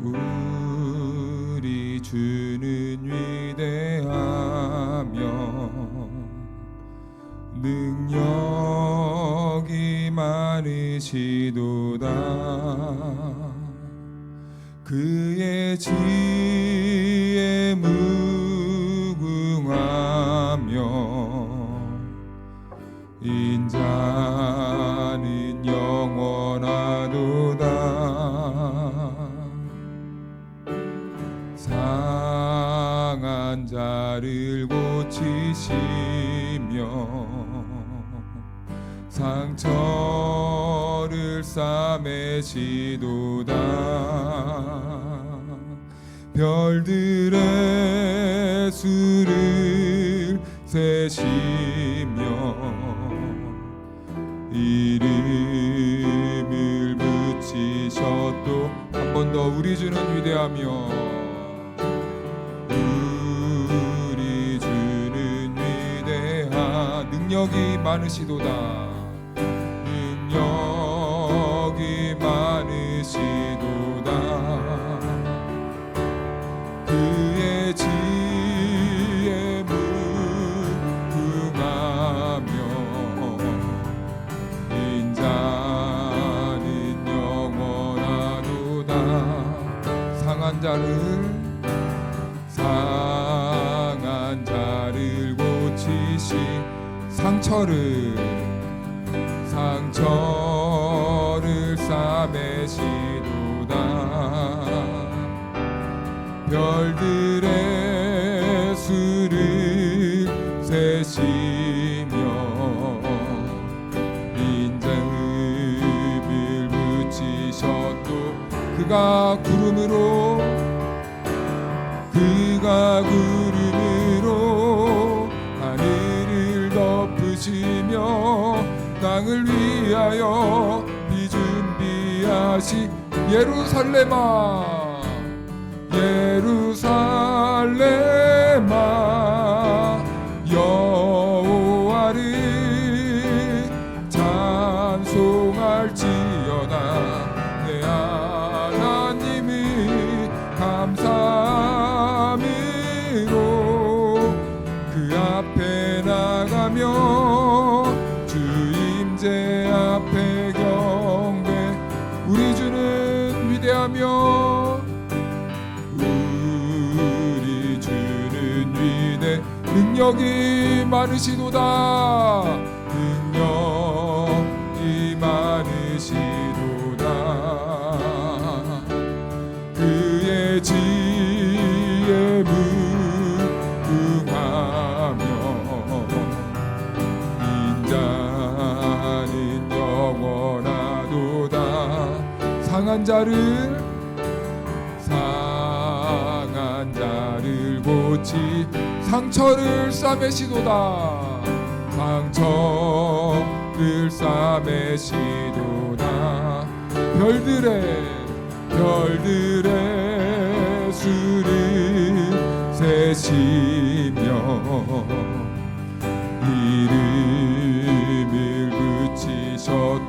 우리 주는 위대하며 능력이 많으시도다. 그의 지혜에 무궁하며 인자는 영원하도다. 상한 자를 고치시며 상처를 싸매시도다. 별들의 수를 세시며 이름을 붙이셨도. 한 번 더. 우리 주는 위대하며 우리 주는 위대하 능력이 많으시도다. 능력이 많으시도다. 그의 지혜에 무궁하며 인자는 영원하도다. 상한 자를 고치시 상처를 싸매시도다. 별들의 수를 세시며 인자음을 붙이셨도. 그가 구름으로 하늘을 덮으시며 땅을 위하여 비준비하시. 예루살렘아 여호와를 찬송할지어다. 내 하나님을 감사함으로 그 앞에 나가며 주 임재 앞에 경배. 우리 주는 위대하며 우리 주는 위대 능력이 많으시도다. 능력이 많으시도다. 그의 지혜에 무궁하며 인자는 영원하도다. 상한 자를 고치 상처를 싸매시도다. 상처를 싸매시도다. 별들의 수를 세시며 이름을 붙이셨.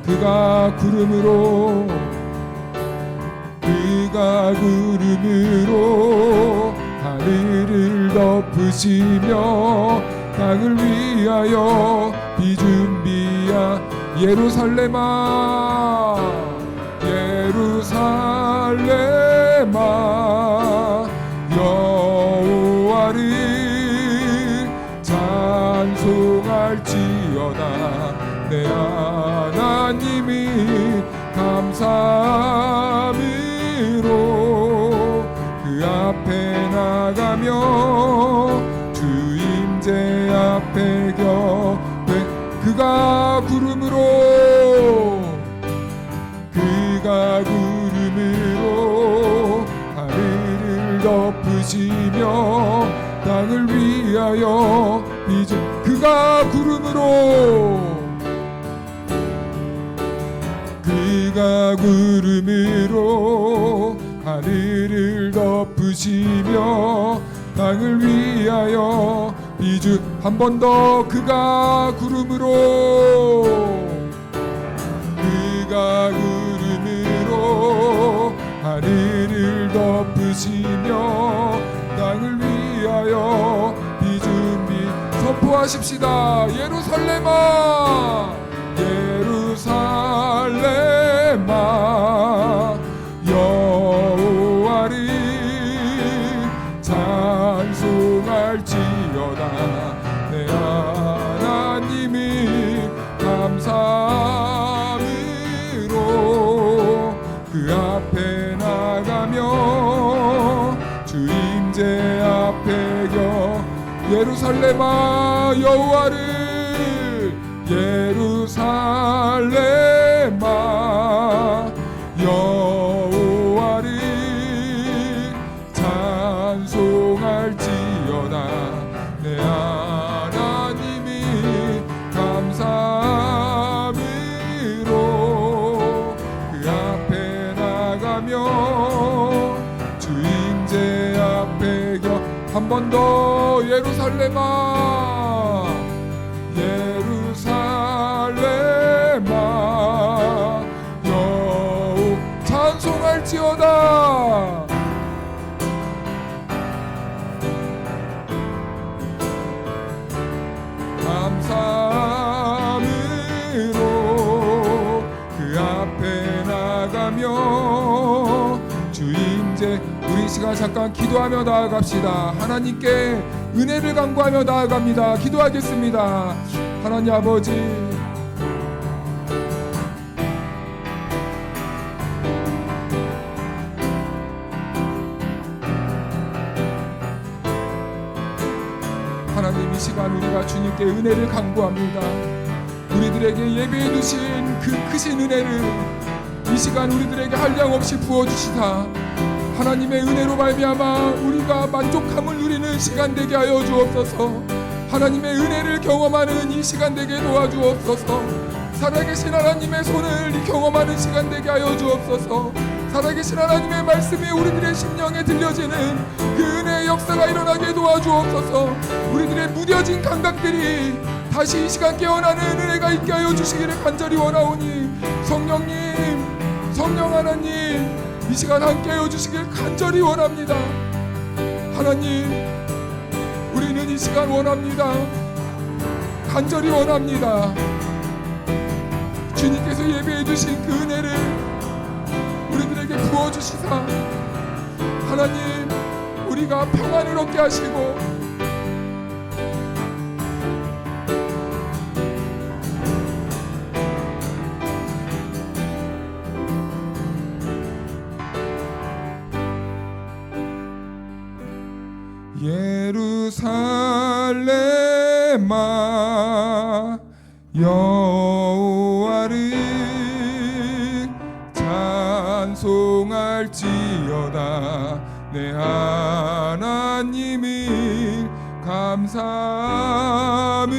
그가 구름으로 하늘을 덮으시며 땅을 위하여 비준비하. 예루살렘아 여호와를 찬송할지어다. 내 하나님이 감사함으로 그 앞에 나가며 주 임재 앞에 경배. 그가 구름으로 하늘을 덮으시며 땅을 위하여 그가 구름으로 하늘을 덮으시며 땅을 위하여 비주. 한 번 더. 그가 구름으로 하늘을 기도하십시다. 예루살렘아, 예루살렘아, 여호와를 찬송할지어다. 내 하나님이 감사함으로 그 앞에 나가며 주 임재 앞에 예루살렘아, 여호와를, 예루살렘아, 여호와를 찬송할지어다. 내 하나님이 감사함으로 그 앞에 나가며 주 임재 앞에 한 번 더 예루살렘아, 예루살렘아, 여호 찬송할지어다. 감사함으로 그 앞에 나가며 주 임재. 우리 시간 잠깐 기도하며 나아갑시다. 하나님께 은혜를 간구하며 나아갑니다. 기도하겠습니다. 하나님 아버지, 하나님, 이 시간 우리가 주님께 은혜를 간구합니다. 우리들에게 예배해 두신 그 크신 은혜를 이 시간 우리들에게 한량없이 부어주시다. 하나님의 은혜로 말미암아 우리가 만족함을 누리는 시간 되게 하여 주옵소서. 하나님의 은혜를 경험하는 이 시간 되게 도와주옵소서. 살아계신 하나님의 손을 경험하는 시간 되게 하여 주옵소서. 살아계신 하나님의 말씀이 우리들의 심령에 들려지는 그 은혜의 역사가 일어나게 도와주옵소서. 우리들의 무뎌진 감각들이 다시 이 시간 깨어나는 은혜가 있게 하여 주시기를 간절히 원하오니, 성령님, 성령 하나님, 이 시간 함께 하여 주시길 간절히 원합니다. 하나님, 우리는 이 시간 원합니다. 간절히 원합니다. 주님께서 예배해 주신 그 은혜를 우리들에게 부어주시사 하나님, 우리가 평안을 얻게 하시고 예루살렘아, 여호와를 찬송할지어다. 내 하나님이 감사함으로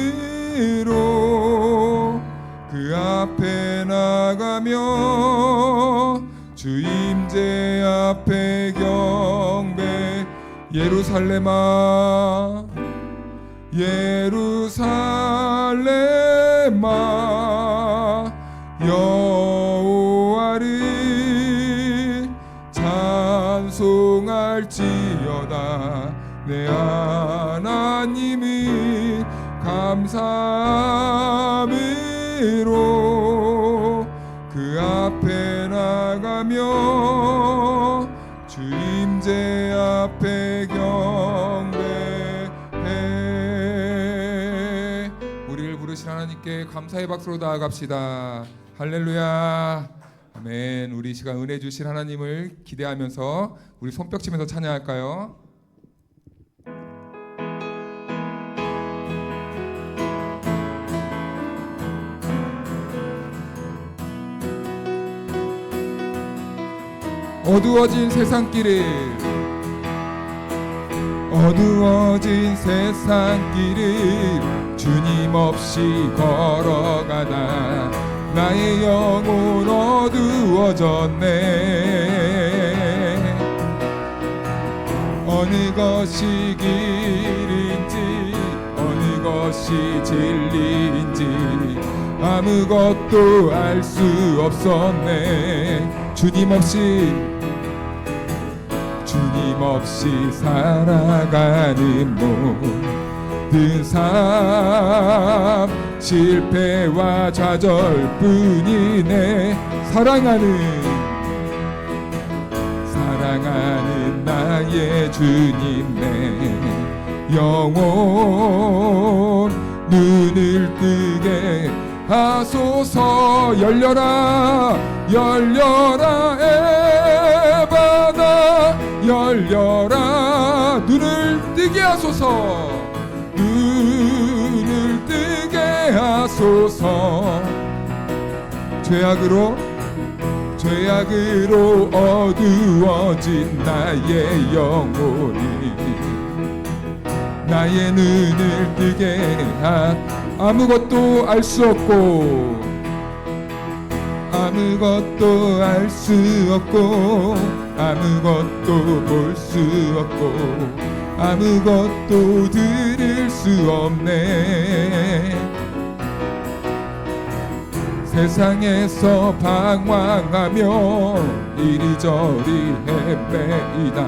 그 앞에 나가며 주 임재 앞에 경배. 예루살렘아, 예루살렘아, 여호와를 찬송할지어다. 내 하나님이 감사함으로 그 앞에 나가며 주 임재 앞에 경배해. 우리를 부르신 하나님께 감사의 박수로 나아갑시다. 할렐루야, 아멘. 우리 시간 은혜 주실 하나님을 기대하면서 우리 손뼉 치면서 찬양할까요? 어두워진 세상길을, 어두워진 세상길을 주님 없이 걸어가다 나의 영혼 어두워졌네. 어느 것이 길인지 어느 것이 진리인지 아무것도 알 수 없었네. 주님 없이 살아가는 몸, 모든 삶 실패와 좌절뿐이네. 사랑하는 나의 주님 내 영혼 눈을 뜨게 하소서. 열려라 열려라 에바다 열려라. 눈을 뜨게 하소서. 눈을 뜨게 하소서. 죄악으로 어두워진 나의 영혼이 나의 눈을 뜨게 아무것도 알 수 없고 아무것도 알 수 없고 아무것도 볼 수 없고 아무것도 들을 수 없네. 세상에서 방황하며 이리저리 헤매이다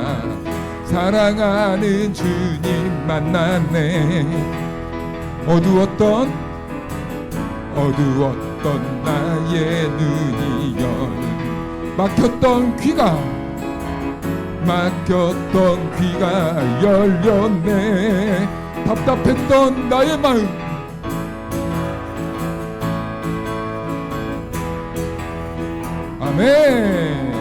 사랑하는 주님 만났네. 어두웠던 나의 눈이 막혔던 귀가 열렸네. 답답했던 나의 마음 아멘.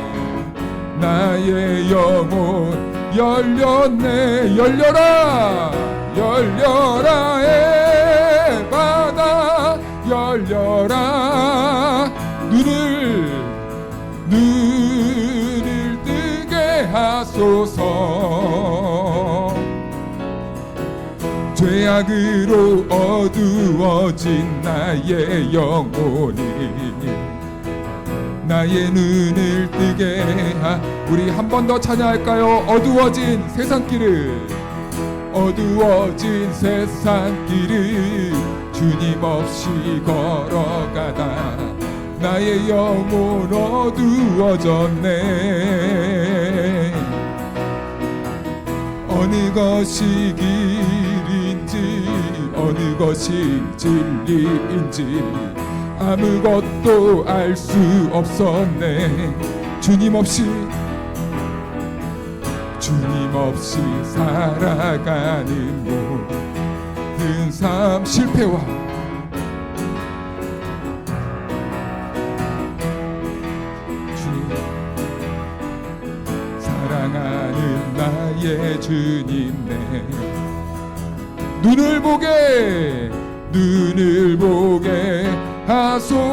나의 영혼 열렸네. 열려라 열려라 에바다 열려라. 눈을 뜨게 하소서. 죄악으로 어두워진 나의 영혼이 나의 눈을 뜨게 우리 한 번 더 찬양할까요? 어두워진 세상길을 주님 없이 걸어가다 나의 영혼 어두워졌네. 어느 것이 길인지 어느 것이 진리인지 아무것도 알 수 없었네. 주님 없이 살아가는 모든 삶 실패와 주님 사랑하는 나의 주님 내 눈을 보게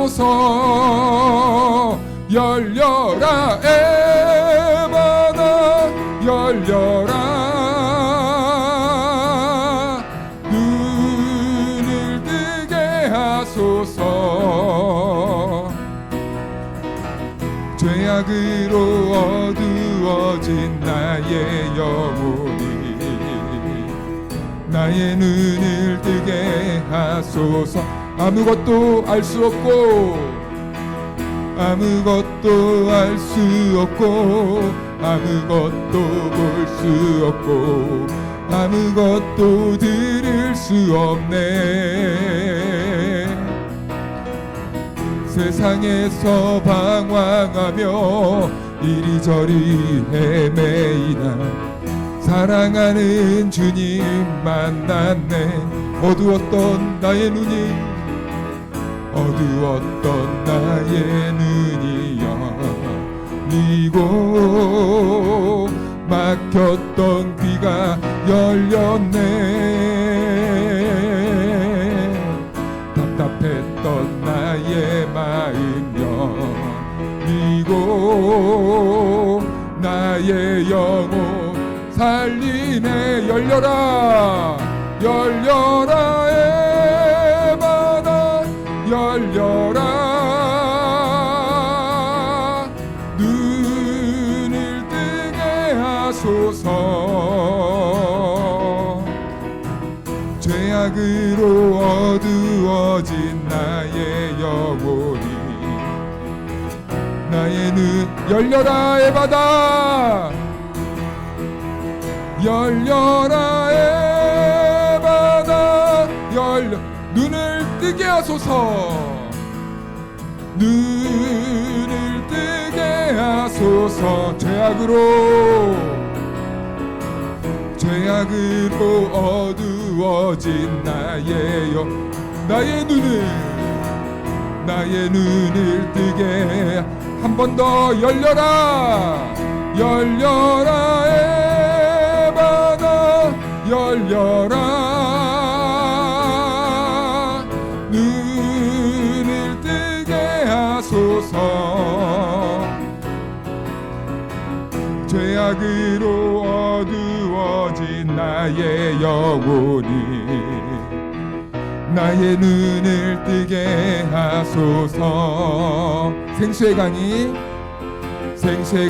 하소서. 열려라 에바다 열려라. 눈을 뜨게 하소서. 죄악으로 어두워진 나의 영혼이 나의 눈을 뜨게 하소서. 아무것도 알 수 없고 아무것도 알 수 없고 아무것도 볼 수 없고 아무것도 들을 수 없네. 세상에서 방황하며 이리저리 헤매이나 사랑하는 주님 만났네. 어두웠던 나의 눈이 열리고 막혔던 귀가 열렸네. 답답했던 나의 마음 열리고 나의 영혼 살리네. 열려라 에바다 열려라. 눈을 뜨게 하소서. 죄악으로 어두워진 나의 영혼이 나의 눈 열려라 에바다 열려라 에바다 뜨게 하소서. 눈을 뜨게 하소서. 죄악으로 어두워진 나의 눈을 뜨게. 한 번 더 열려라 에바나 열려라. 눈을 뜨게 하소서. 죄악으로 어두워진 나의 영혼이 나의 눈을 뜨게 하소서. 생수의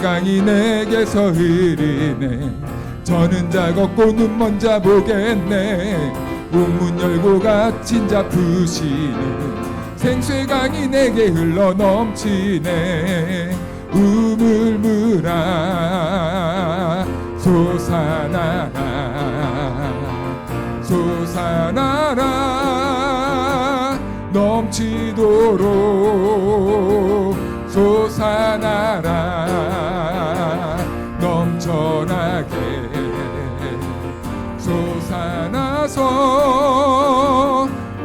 강이 내게서 흐르네. 저는 자 걷고 눈먼 자 보겠네. 우문 열고 갇힌 자 푸시네. 생수의 강이 내게 흘러 넘치네. 우물물아 솟아나라 넘치도록 솟아나라 넘쳐나게 솟아나서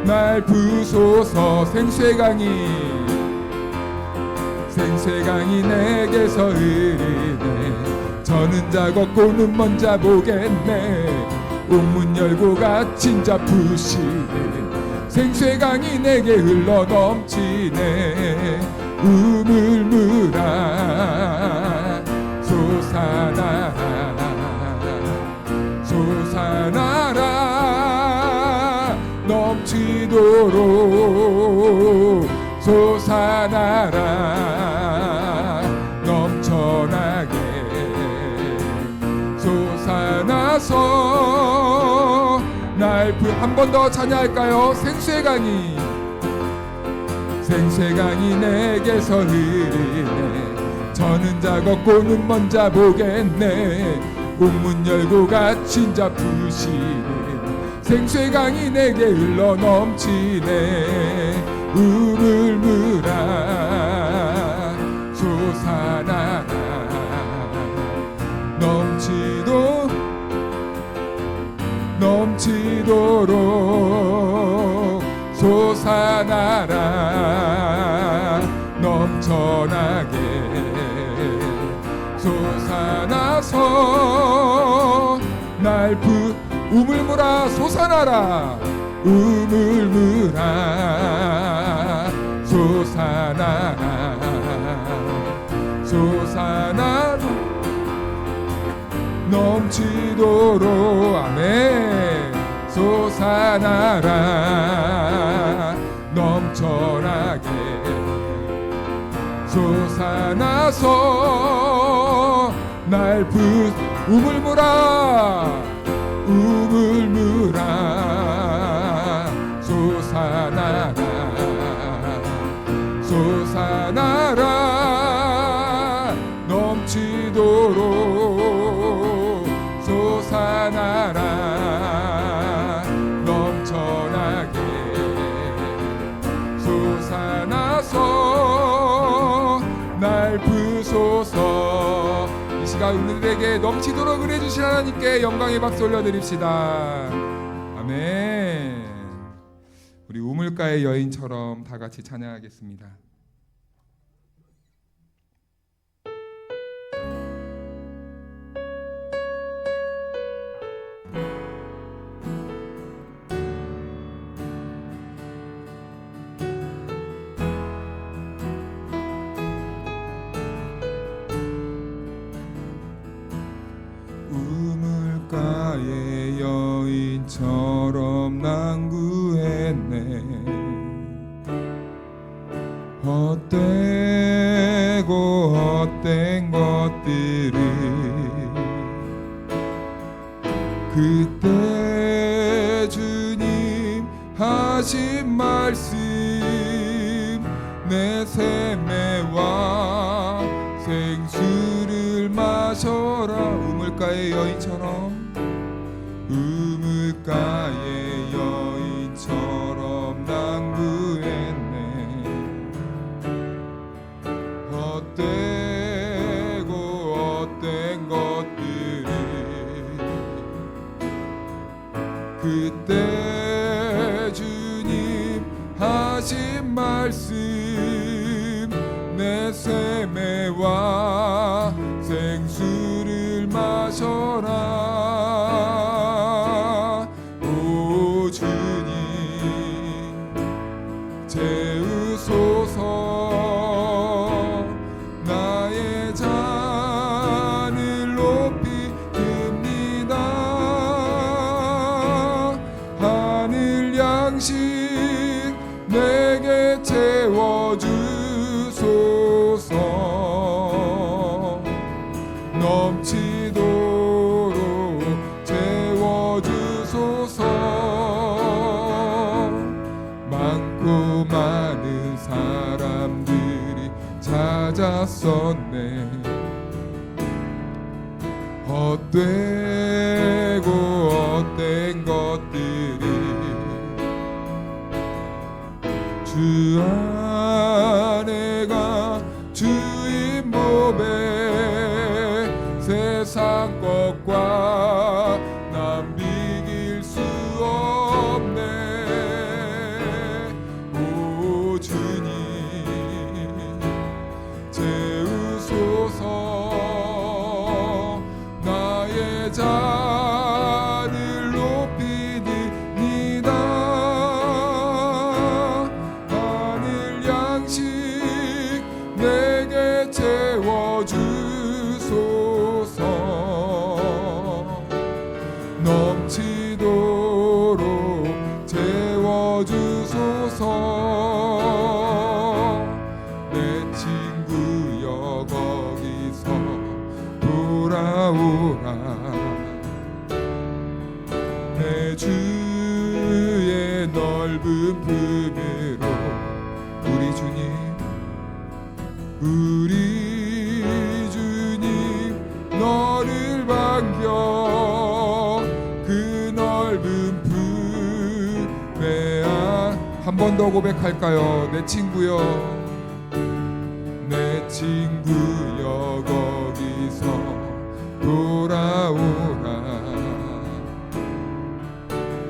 날 부소서. 생수의 강이 내게서 흐르네. 저는 자 걷고 눈먼 자 보겠네. 옥문 열고 갇힌 자 푸시네. 생수의 강이 내게 흘러 넘치네. 우물물아 솟아나라 넘치도록 솟아나라 넘쳐나게 솟아나서 날 한 번 더 찬양할까요? 생수의 강이 내게서 흐르네. 저는 자 걷고 눈먼 자 보겠네. 옥문 열고 갇힌 자 푸시네. 생수의 강이 내게 흘러 넘치네. 우물물아 솟아나라 넘치도록 솟아나라 넘쳐나게 솟아나서 날 우물물아 솟아나라 우물물아 솟아나라 넘치도록 아멘 솟아나라 넘쳐나게 솟아나서 날 우물물아 솟아나라 넘치도록 솟아나라 넘쳐나게 솟아나서 날 부소서. 이 시간 우리들에게 넘치도록 은혜주신 하나님께 영광의 박수 올려드립시다. 아멘. 우리 우물가의 여인처럼 다 같이 찬양하겠습니다. 우물가의 여인처럼 난 구했네. 헛되고 헛된 것들을 그때 주님 하신 말씀 내 샘매와 생수를 마셔라. 우물가의 여인처럼 우물가의 여인처럼 난 그때 주님 하신 말씀 내 샘매와 생수를 마셔라. 오 주님 채우소서. 나의 잔을 높이 듭니다. 하늘 양식 내게 채워주소서. 넘치도록 채워주소서. 많고 많은 사람들이 찾았었네. 헛되고 헛된 것들이 주 안에가 주인 몸에 세상 것과 남 비길 수 없네. 오 주님 채우소서. 나의 잔을 높이 듭니다. 하늘 양식 내게 채워주소서. 넘치도록 채워주소서. 내 친구여 거기서 돌아오라. 내 주의 넓은 품으로 우리 주님 너를 반겨 그 넓은 품에 한 번 더 고백할까요? 내 친구여 내 친구여 거기서 돌아오라.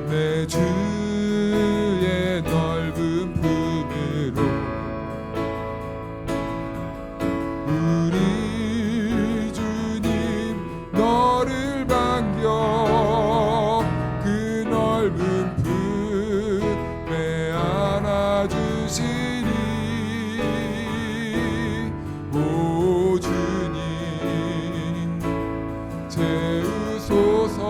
내 주의 넓은 품으로 우리 주님 너를 반겨 그 넓은 품에 안아주시리. 오 주님 채우소서.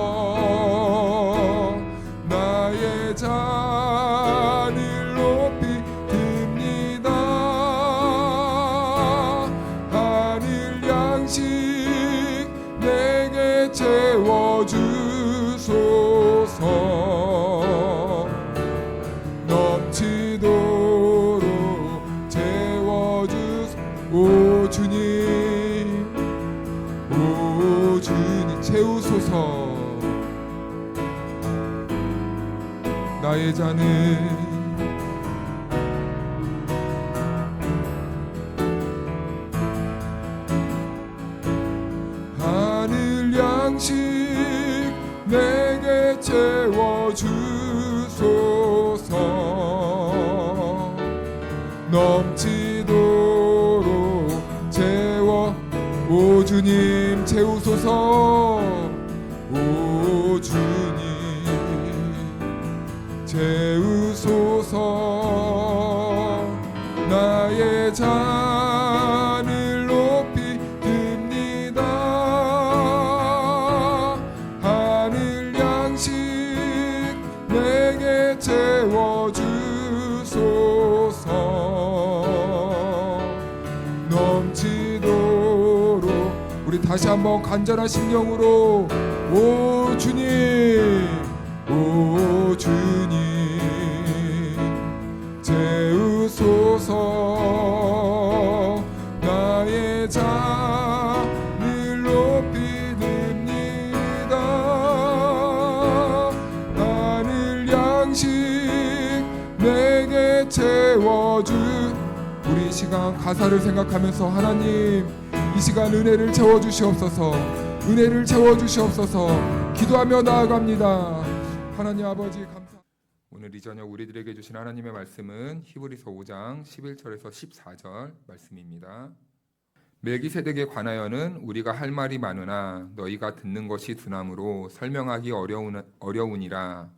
나의 잔을 높이 듭니다. 하늘 양식 내게 채워주소서. 넘치도록 채워주소서. 오 주님 채우소서. 나의 잔을 하늘 양식 내게 채워주소서. 넘치도록 채워. 오 주님 채우소서. 오 주님 채우소서. 나의 잔을 높이 듭니다. 하늘 양식 내게 채워주소서. 넘치도록 우리 다시 한번 간절한 심령으로 오 주님 오 주님 채우소서. 나의 잔을 높이 듭니다. 하늘 양식 내게 채워주. 우리 이 시간 가사를 생각하면서 하나님 이 시간 은혜를 채워주시옵소서. 은혜를 채워주시옵소서. 기도하며 나아갑니다. 하나님 아버지 감사. 오늘 이 저녁 우리들에게 주신 하나님의 말씀은 히브리서 5장 11절에서 14절 말씀입니다. 멜기세덱에 관하여는 우리가 할 말이 많으나 너희가 듣는 것이 두나무로 설명하기 어려우니라.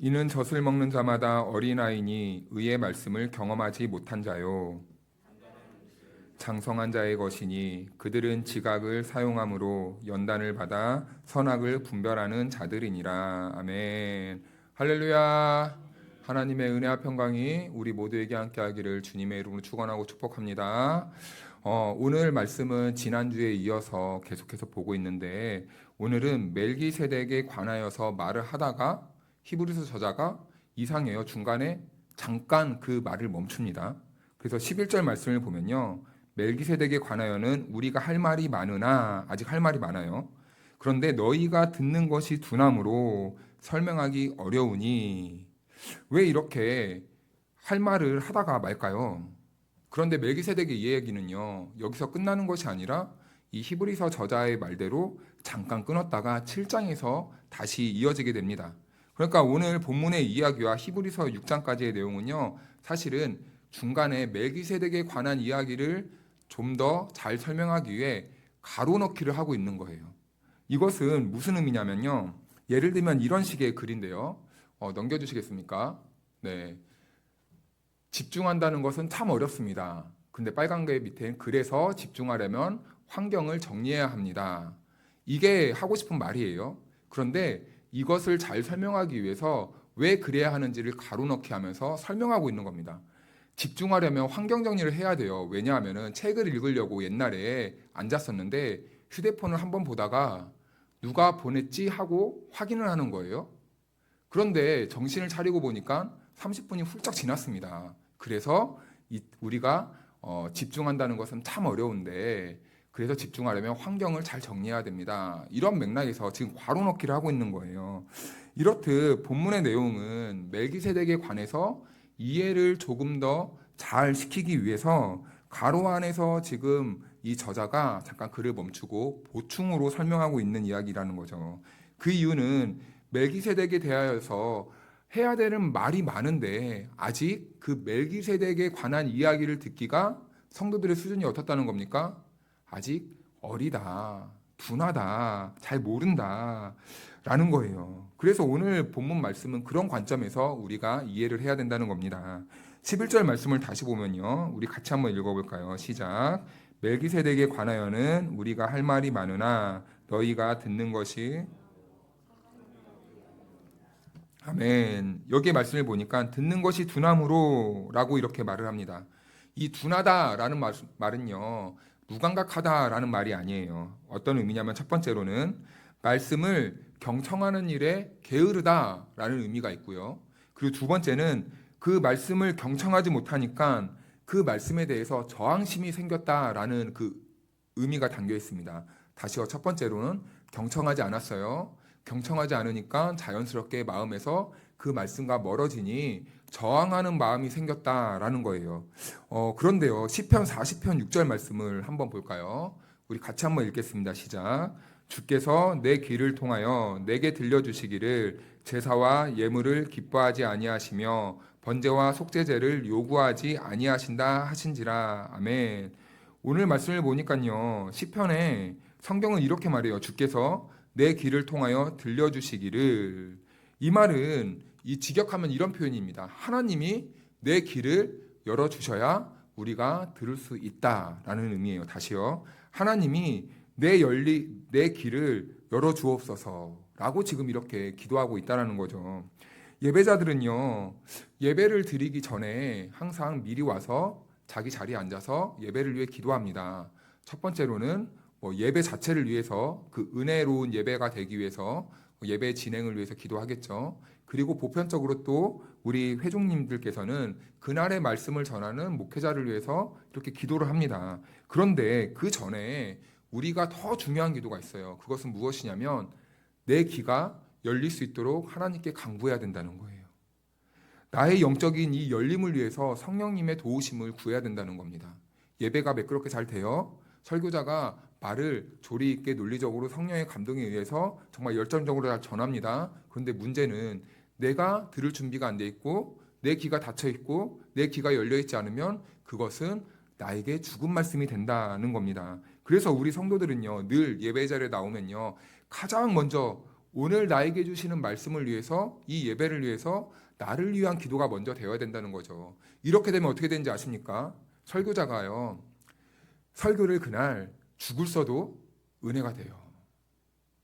이는 젖을 먹는 자마다 어린아이니 의의 말씀을 경험하지 못한 자요 장성한 자의 것이니 그들은 지각을 사용함으로 연단을 받아 선악을 분별하는 자들이니라. 아멘. 할렐루야. 하나님의 은혜와 평강이 우리 모두에게 함께하기를 주님의 이름으로 축원하고 축복합니다. 오늘 말씀은 지난주에 이어서 계속해서 보고 있는데, 오늘은 멜기세덱에 관하여서 말을 하다가 히브리서 저자가 이상해요. 중간에 잠깐 그 말을 멈춥니다. 그래서 11절 말씀을 보면요, 멜기세덱에 관하여는 우리가 할 말이 많으나, 아직 할 말이 많아요. 그런데 너희가 듣는 것이 두나무로 설명하기 어려우니. 왜 이렇게 할 말을 하다가 말까요? 그런데 멜기세덱의 이야기는요, 여기서 끝나는 것이 아니라 이 히브리서 저자의 말대로 잠깐 끊었다가 7장에서 다시 이어지게 됩니다. 그러니까 오늘 본문의 이야기와 히브리서 6장까지의 내용은요, 사실은 중간에 멜기세덱에 관한 이야기를 좀 더 잘 설명하기 위해 가로넣기를 하고 있는 거예요. 이것은 무슨 의미냐면요, 예를 들면 이런 식의 글인데요. 넘겨주시겠습니까? 네. 집중한다는 것은 참 어렵습니다. 근데 빨간 게 밑에 그래서 집중하려면 환경을 정리해야 합니다. 이게 하고 싶은 말이에요. 그런데 이것을 잘 설명하기 위해서 왜 그래야 하는지를 가로넣기 하면서 설명하고 있는 겁니다. 집중하려면 환경 정리를 해야 돼요. 왜냐하면 책을 읽으려고 옛날에 앉았었는데 휴대폰을 한번 보다가 누가 보냈지 하고 확인을 하는 거예요. 그런데 정신을 차리고 보니까 30분이 훌쩍 지났습니다. 그래서 우리가 집중한다는 것은 참 어려운데, 그래서 집중하려면 환경을 잘 정리해야 됩니다. 이런 맥락에서 지금 괄호넣기를 하고 있는 거예요. 이렇듯 본문의 내용은 멜기세덱에 관해서 이해를 조금 더 잘 시키기 위해서 가로 안에서 지금 이 저자가 잠깐 글을 멈추고 보충으로 설명하고 있는 이야기라는 거죠. 그 이유는 멜기세덱에 대하여서 해야 되는 말이 많은데 아직 그 멜기세덱에 관한 이야기를 듣기가 성도들의 수준이 어떻다는 겁니까? 아직 어리다, 둔하다, 잘 모른다 라는 거예요. 그래서 오늘 본문 말씀은 그런 관점에서 우리가 이해를 해야 된다는 겁니다. 11절 말씀을 다시 보면요, 우리 같이 한번 읽어볼까요? 시작. 멜기세덱에 관하여는 우리가 할 말이 많으나 너희가 듣는 것이. 아멘. 여기에 말씀을 보니까 듣는 것이 두나무로 라고 이렇게 말을 합니다. 이 둔하다라는 말은요, 무감각하다라는 말이 아니에요. 어떤 의미냐면 첫 번째로는 말씀을 경청하는 일에 게으르다라는 의미가 있고요. 그리고 두 번째는 그 말씀을 경청하지 못하니까 그 말씀에 대해서 저항심이 생겼다라는 그 의미가 담겨 있습니다. 다시요. 첫 번째로는 경청하지 않았어요. 경청하지 않으니까 자연스럽게 마음에서 그 말씀과 멀어지니 저항하는 마음이 생겼다라는 거예요. 그런데요, 시편 40편 6절 말씀을 한번 볼까요? 우리 같이 한번 읽겠습니다. 시작. 주께서 내 귀를 통하여 내게 들려주시기를 제사와 예물을 기뻐하지 아니하시며 번제와 속죄제를 요구하지 아니하신다 하신지라. 아멘. 오늘 말씀을 보니까요, 시편에 성경은 이렇게 말해요. 주께서 내 귀를 통하여 들려주시기를. 이 말은 이 직역하면 이런 표현입니다. 하나님이 내 귀를 열어주셔야 우리가 들을 수 있다라는 의미예요. 다시요. 하나님이 내 귀를 열어주옵소서라고 지금 이렇게 기도하고 있다는 거죠. 예배자들은요, 예배를 드리기 전에 항상 미리 와서 자기 자리에 앉아서 예배를 위해 기도합니다. 첫 번째로는 예배 자체를 위해서, 그 은혜로운 예배가 되기 위해서, 예배 진행을 위해서 기도하겠죠. 그리고 보편적으로 또 우리 회중님들께서는 그날의 말씀을 전하는 목회자를 위해서 이렇게 기도를 합니다. 그런데 그 전에 우리가 더 중요한 기도가 있어요. 그것은 무엇이냐면 내 귀가 열릴 수 있도록 하나님께 간구해야 된다는 거예요. 나의 영적인 이 열림을 위해서 성령님의 도우심을 구해야 된다는 겁니다. 예배가 매끄럽게 잘 돼요. 설교자가 말을 조리 있게 논리적으로 성령의 감동에 의해서 정말 열정적으로 잘 전합니다. 그런데 문제는 내가 들을 준비가 안 돼 있고 내 귀가 닫혀 있고 내 귀가 열려 있지 않으면 그것은 나에게 죽은 말씀이 된다는 겁니다. 그래서 우리 성도들은요, 늘 예배 자리에 나오면요, 가장 먼저 오늘 나에게 주시는 말씀을 위해서, 이 예배를 위해서 나를 위한 기도가 먼저 되어야 된다는 거죠. 이렇게 되면 어떻게 되는지 아십니까? 설교자가요, 설교를 그날 죽을 써도 은혜가 돼요.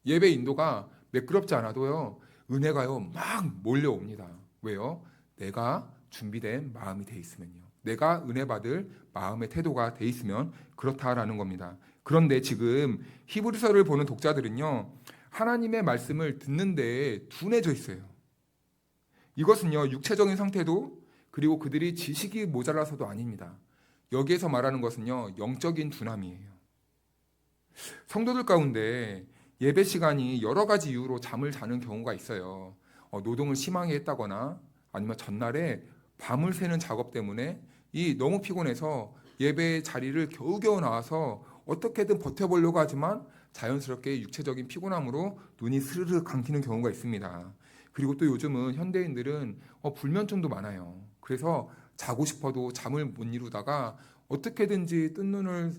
예배 인도가 매끄럽지 않아도요, 은혜가요 막 몰려옵니다. 왜요? 내가 준비된 마음이 돼 있으면요. 내가 은혜 받을 마음의 태도가 돼 있으면 그렇다라는 겁니다. 그런데 지금 히브리서를 보는 독자들은요, 하나님의 말씀을 듣는 데에 둔해져 있어요. 이것은요, 육체적인 상태도 그리고 그들이 지식이 모자라서도 아닙니다. 여기에서 말하는 것은요, 영적인 둔함이에요. 성도들 가운데 예배 시간이 여러 가지 이유로 잠을 자는 경우가 있어요. 노동을 심하게 했다거나 아니면 전날에 밤을 새는 작업 때문에 너무 피곤해서 예배 자리를 겨우겨우 나와서 어떻게든 버텨보려고 하지만 자연스럽게 육체적인 피곤함으로 눈이 스르르 감기는 경우가 있습니다. 그리고 또 요즘은 현대인들은 불면증도 많아요. 그래서 자고 싶어도 잠을 못 이루다가 어떻게든지 뜬 눈을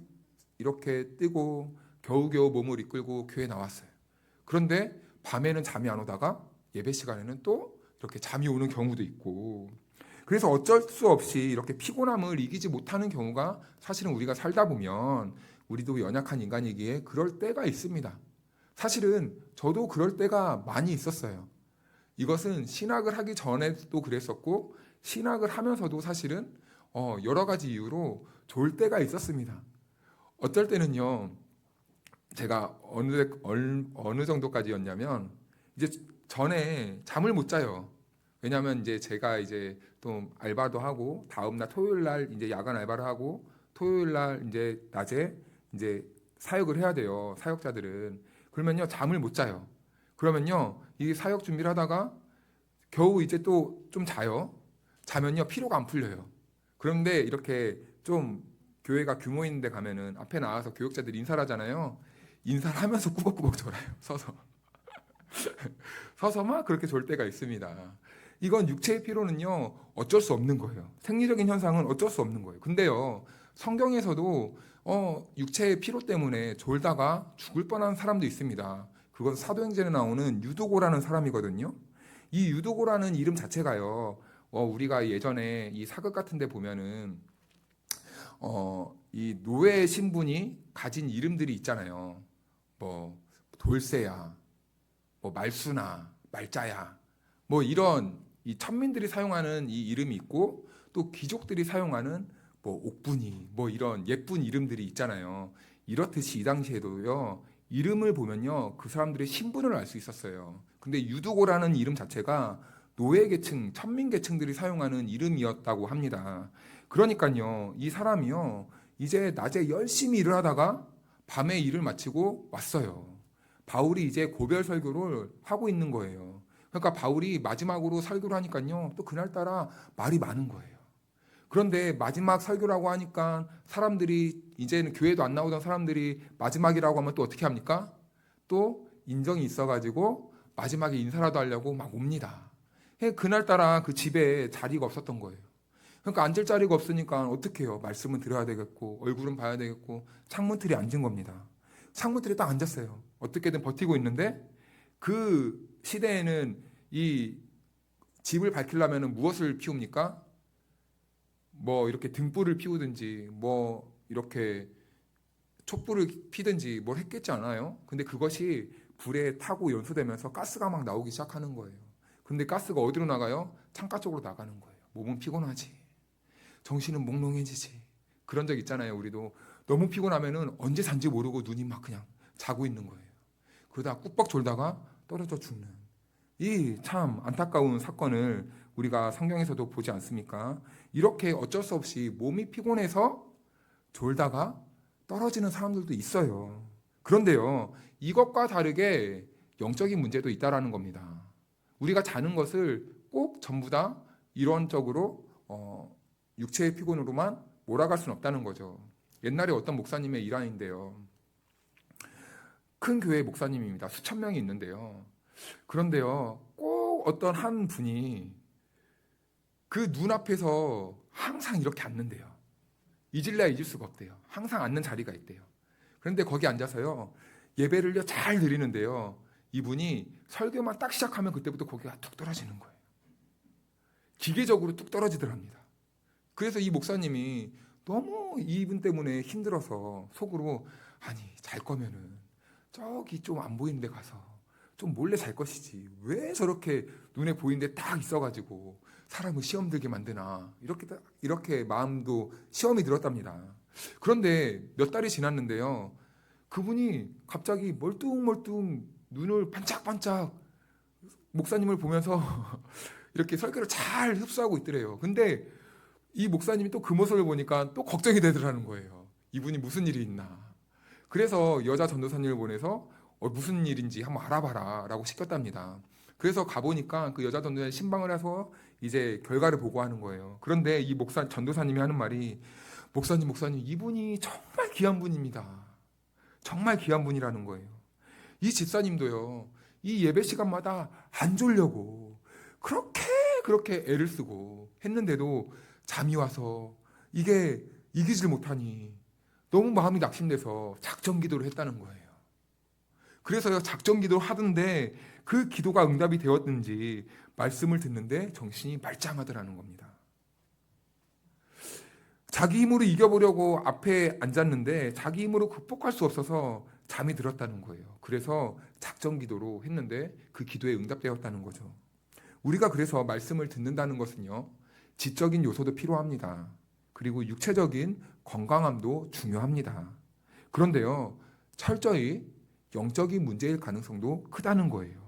이렇게 뜨고 겨우겨우 몸을 이끌고 교회에 나왔어요. 그런데 밤에는 잠이 안 오다가 예배 시간에는 또 이렇게 잠이 오는 경우도 있고, 그래서 어쩔 수 없이 이렇게 피곤함을 이기지 못하는 경우가 사실은 우리가 살다 보면 우리도 연약한 인간이기에 그럴 때가 있습니다. 사실은 저도 그럴 때가 많이 있었어요. 이것은 신학을 하기 전에도 그랬었고 신학을 하면서도 사실은 여러 가지 이유로 졸 때가 있었습니다. 어떨 때는요, 제가 어느 정도까지였냐면 이제 전에 잠을 못 자요. 왜냐하면 이제 제가 이제 또 알바도 하고 다음날 토요일 날 이제 야간 알바를 하고 토요일 날 이제 낮에 이제 사역을 해야 돼요. 사역자들은. 그러면요, 잠을 못 자요. 그러면요, 이 사역 준비를 하다가 겨우 이제 또 좀 자요. 자면요, 피로가 안 풀려요. 그런데 이렇게 좀 교회가 규모 있는 데 가면은 앞에 나와서 교역자들이 인사를 하잖아요. 인사를 하면서 꾸벅꾸벅 졸아요. 서서. 서서 막 그렇게 졸 때가 있습니다. 이건 육체의 피로는요, 어쩔 수 없는 거예요. 생리적인 현상은 어쩔 수 없는 거예요. 근데요, 성경에서도 육체의 피로 때문에 졸다가 죽을 뻔한 사람도 있습니다. 그건 사도행전에 나오는 유도고라는 사람이거든요. 이 유도고라는 이름 자체가요, 우리가 예전에 이 사극 같은 데 보면은 이 노예 신분이 가진 이름들이 있잖아요. 뭐 돌쇠야, 뭐 말수나 말자야, 뭐 이런 이 천민들이 사용하는 이 이름이 있고 또 귀족들이 사용하는 뭐 옥분이, 뭐 이런 예쁜 이름들이 있잖아요. 이렇듯이 이 당시에도요, 이름을 보면요, 그 사람들의 신분을 알 수 있었어요. 근데 유두고라는 이름 자체가 노예 계층, 천민 계층들이 사용하는 이름이었다고 합니다. 그러니까요, 이 사람이요, 이제 낮에 열심히 일을 하다가 밤에 일을 마치고 왔어요. 바울이 이제 고별 설교를 하고 있는 거예요. 그러니까 바울이 마지막으로 설교를 하니까요, 또 그날따라 말이 많은 거예요. 그런데 마지막 설교라고 하니까 사람들이, 이제는 교회도 안 나오던 사람들이 마지막이라고 하면 또 어떻게 합니까? 또 인정이 있어가지고 마지막에 인사라도 하려고 막 옵니다. 그날따라 그 집에 자리가 없었던 거예요. 그러니까 앉을 자리가 없으니까 어떻게 해요? 말씀은 들어야 되겠고 얼굴은 봐야 되겠고 창문틀에 앉은 겁니다. 창문틀에 딱 앉았어요. 어떻게든 버티고 있는데, 그 시대에는 이 집을 밝히려면 무엇을 피웁니까? 뭐 이렇게 등불을 피우든지 뭐 이렇게 촛불을 피든지 뭘 했겠지 않아요? 근데 그것이 불에 타고 연소되면서 가스가 막 나오기 시작하는 거예요. 근데 가스가 어디로 나가요? 창가 쪽으로 나가는 거예요. 몸은 피곤하지, 정신은 몽롱해지지. 그런 적 있잖아요. 우리도 너무 피곤하면은 언제 잔지 모르고 눈이 막 그냥 자고 있는 거예요. 그러다 꾹뻑 졸다가 떨어져 죽는, 이 참 안타까운 사건을 우리가 성경에서도 보지 않습니까? 이렇게 어쩔 수 없이 몸이 피곤해서 졸다가 떨어지는 사람들도 있어요. 그런데요, 이것과 다르게 영적인 문제도 있다라는 겁니다. 우리가 자는 것을 꼭 전부 다 이론적으로 육체의 피곤으로만 몰아갈 수는 없다는 거죠. 옛날에 어떤 목사님의 일환인데요. 큰 교회 목사님입니다. 수천 명이 있는데요. 그런데요, 꼭 어떤 한 분이 그 눈앞에서 항상 이렇게 앉는데요. 잊을래야 잊을 수가 없대요. 항상 앉는 자리가 있대요. 그런데 거기 앉아서요, 예배를요 잘 드리는데요, 이분이 설교만 딱 시작하면 그때부터 고개가 툭 떨어지는 거예요. 기계적으로 뚝 떨어지더랍니다. 그래서 이 목사님이 너무 이분 때문에 힘들어서 속으로, 아니 잘 거면은 저기 좀 안 보이는 데 가서 좀 몰래 잘 것이지, 왜 저렇게 눈에 보이는 데 딱 있어가지고 사람을 시험 들게 만드나, 이렇게 마음도 시험이 들었답니다. 그런데 몇 달이 지났는데요, 그분이 갑자기 멀뚱멀뚱 눈을 반짝반짝 목사님을 보면서 이렇게 설교를 잘 흡수하고 있더래요. 근데 이 목사님이 또 그 모습을 보니까 또 걱정이 되더라는 거예요. 이분이 무슨 일이 있나. 그래서 여자 전도사님을 보내서 무슨 일인지 한번 알아봐라 라고 시켰답니다. 그래서 가보니까 그 여자 전도사님 신방을 해서 이제 결과를 보고하는 거예요. 그런데 이 전도사님이 하는 말이, 목사님 이분이 정말 귀한 분입니다. 정말 귀한 분이라는 거예요. 이 집사님도요, 이 예배 시간마다 안 졸려고 그렇게 애를 쓰고 했는데도 잠이 와서 이게 이기질 못하니 너무 마음이 낙심돼서 작정 기도를 했다는 거예요. 그래서 작정 기도를 하던데 그 기도가 응답이 되었는지 말씀을 듣는데 정신이 말짱하더라는 겁니다. 자기 힘으로 이겨보려고 앞에 앉았는데 자기 힘으로 극복할 수 없어서 잠이 들었다는 거예요. 그래서 작정 기도로 했는데 그 기도에 응답되었다는 거죠. 우리가 그래서 말씀을 듣는다는 것은요, 지적인 요소도 필요합니다. 그리고 육체적인 건강함도 중요합니다. 그런데요, 철저히 영적인 문제일 가능성도 크다는 거예요.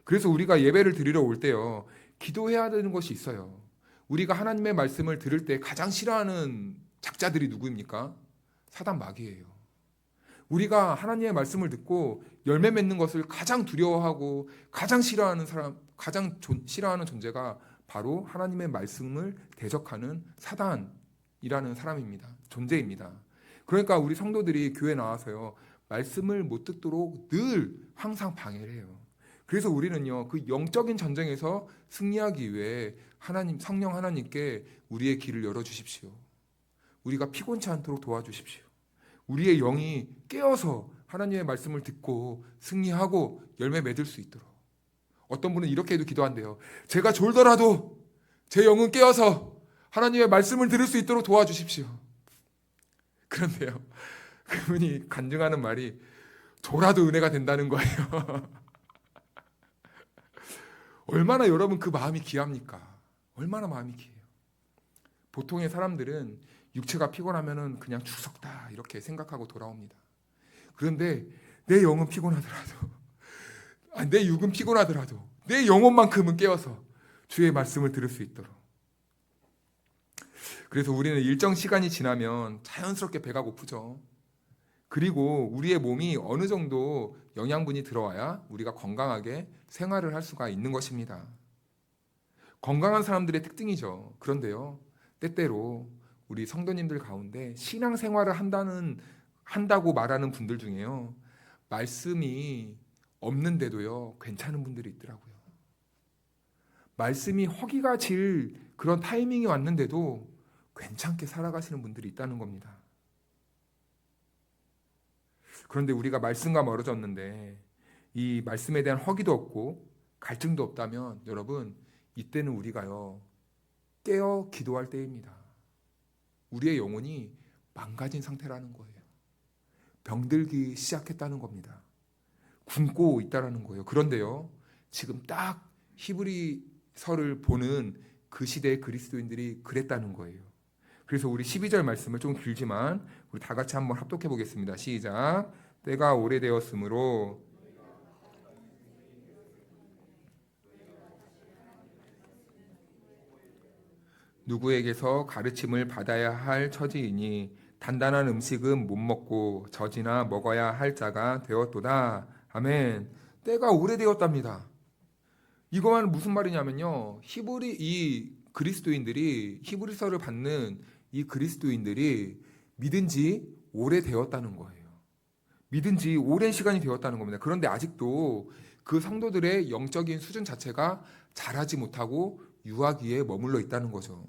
그래서 우리가 예배를 드리러 올 때요, 기도해야 되는 것이 있어요. 우리가 하나님의 말씀을 들을 때 가장 싫어하는 작자들이 누구입니까? 사단 마귀예요. 우리가 하나님의 말씀을 듣고 열매 맺는 것을 가장 두려워하고 가장 싫어하는 싫어하는 존재가 바로 하나님의 말씀을 대적하는 사단이라는 사람입니다. 존재입니다. 그러니까 우리 성도들이 교회 나와서요, 말씀을 못 듣도록 늘 항상 방해를 해요. 그래서 우리는요, 그 영적인 전쟁에서 승리하기 위해 성령 하나님께 우리의 길을 열어주십시오. 우리가 피곤치 않도록 도와주십시오. 우리의 영이 깨어서 하나님의 말씀을 듣고 승리하고 열매 맺을 수 있도록. 어떤 분은 이렇게도 기도한대요. 제가 졸더라도 제 영은 깨어서 하나님의 말씀을 들을 수 있도록 도와주십시오. 그런데요, 그분이 간증하는 말이 졸아도 은혜가 된다는 거예요. 얼마나 여러분 그 마음이 귀합니까? 얼마나 마음이 귀해요. 보통의 사람들은 육체가 피곤하면은 그냥 죽었다 이렇게 생각하고 돌아옵니다. 그런데 내 영은 피곤하더라도, 내 육은 피곤하더라도 내 영혼만큼은 깨어서 주의 말씀을 들을 수 있도록. 그래서 우리는 일정 시간이 지나면 자연스럽게 배가 고프죠. 그리고 우리의 몸이 어느 정도 영양분이 들어와야 우리가 건강하게 생활을 할 수가 있는 것입니다. 건강한 사람들의 특징이죠. 그런데요, 때때로 우리 성도님들 가운데 신앙생활을 한다고 말하는 분들 중에요, 말씀이 없는데도요 괜찮은 분들이 있더라고요. 말씀이 허기가 질 그런 타이밍이 왔는데도 괜찮게 살아가시는 분들이 있다는 겁니다. 그런데 우리가 말씀과 멀어졌는데 이 말씀에 대한 허기도 없고 갈증도 없다면, 여러분, 이때는 우리가요 깨어 기도할 때입니다. 우리의 영혼이 망가진 상태라는 거예요. 병들기 시작했다는 겁니다. 굶고 있다라는 거예요. 그런데요, 지금 딱 히브리서를 보는 그 시대의 그리스도인들이 그랬다는 거예요. 그래서 우리 12절 말씀을 좀 길지만 우리 다 같이 한번 합독해 보겠습니다. 시작. 때가 오래되었으므로 누구에게서 가르침을 받아야 할 처지이니 단단한 음식은 못 먹고 젖이나 먹어야 할 자가 되었도다. 아멘. 때가 오래되었답니다. 이거만 무슨 말이냐면요, 이 그리스도인들이, 히브리서를 받는 이 그리스도인들이 믿은 지 오래되었다는 거예요. 믿은 지 오랜 시간이 되었다는 겁니다. 그런데 아직도 그 성도들의 영적인 수준 자체가 자라지 못하고 유아기에 머물러 있다는 거죠.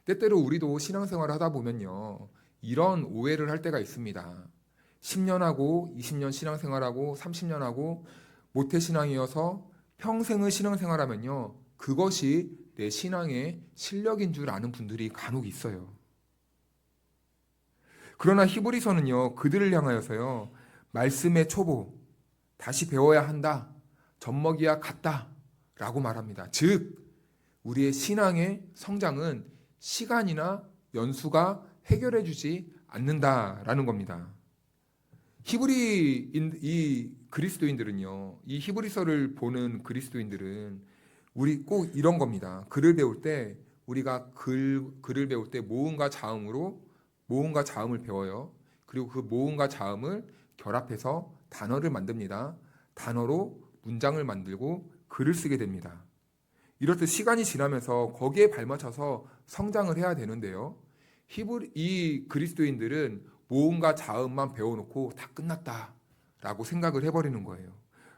때때로 우리도 신앙생활을 하다 보면요, 이런 오해를 할 때가 있습니다. 10년 하고 20년 신앙생활하고 30년 하고 모태신앙이어서 평생을 신앙생활하면요, 그것이 내 신앙의 실력인 줄 아는 분들이 간혹 있어요. 그러나 히브리서는요, 그들을 향하여서요, 말씀의 초보, 다시 배워야 한다, 젖먹이야 같다 라고 말합니다. 즉 우리의 신앙의 성장은 시간이나 연수가 해결해 주지 않는다라는 겁니다. 이 그리스도인들은요, 이 히브리서를 보는 그리스도인들은 우리 꼭 이런 겁니다. 글을 배울 때 우리가 글을 배울 때 모음과 자음을 배워요. 그리고 그 모음과 자음을 결합해서 단어를 만듭니다. 단어로 문장을 만들고 글을 쓰게 됩니다. 이렇듯 시간이 지나면서 거기에 발맞춰서 성장을 해야 되는데요, 이 그리스도인들은 모음과 자음만 배워놓고 다 끝났다라고 생각을 해버리는 거예요.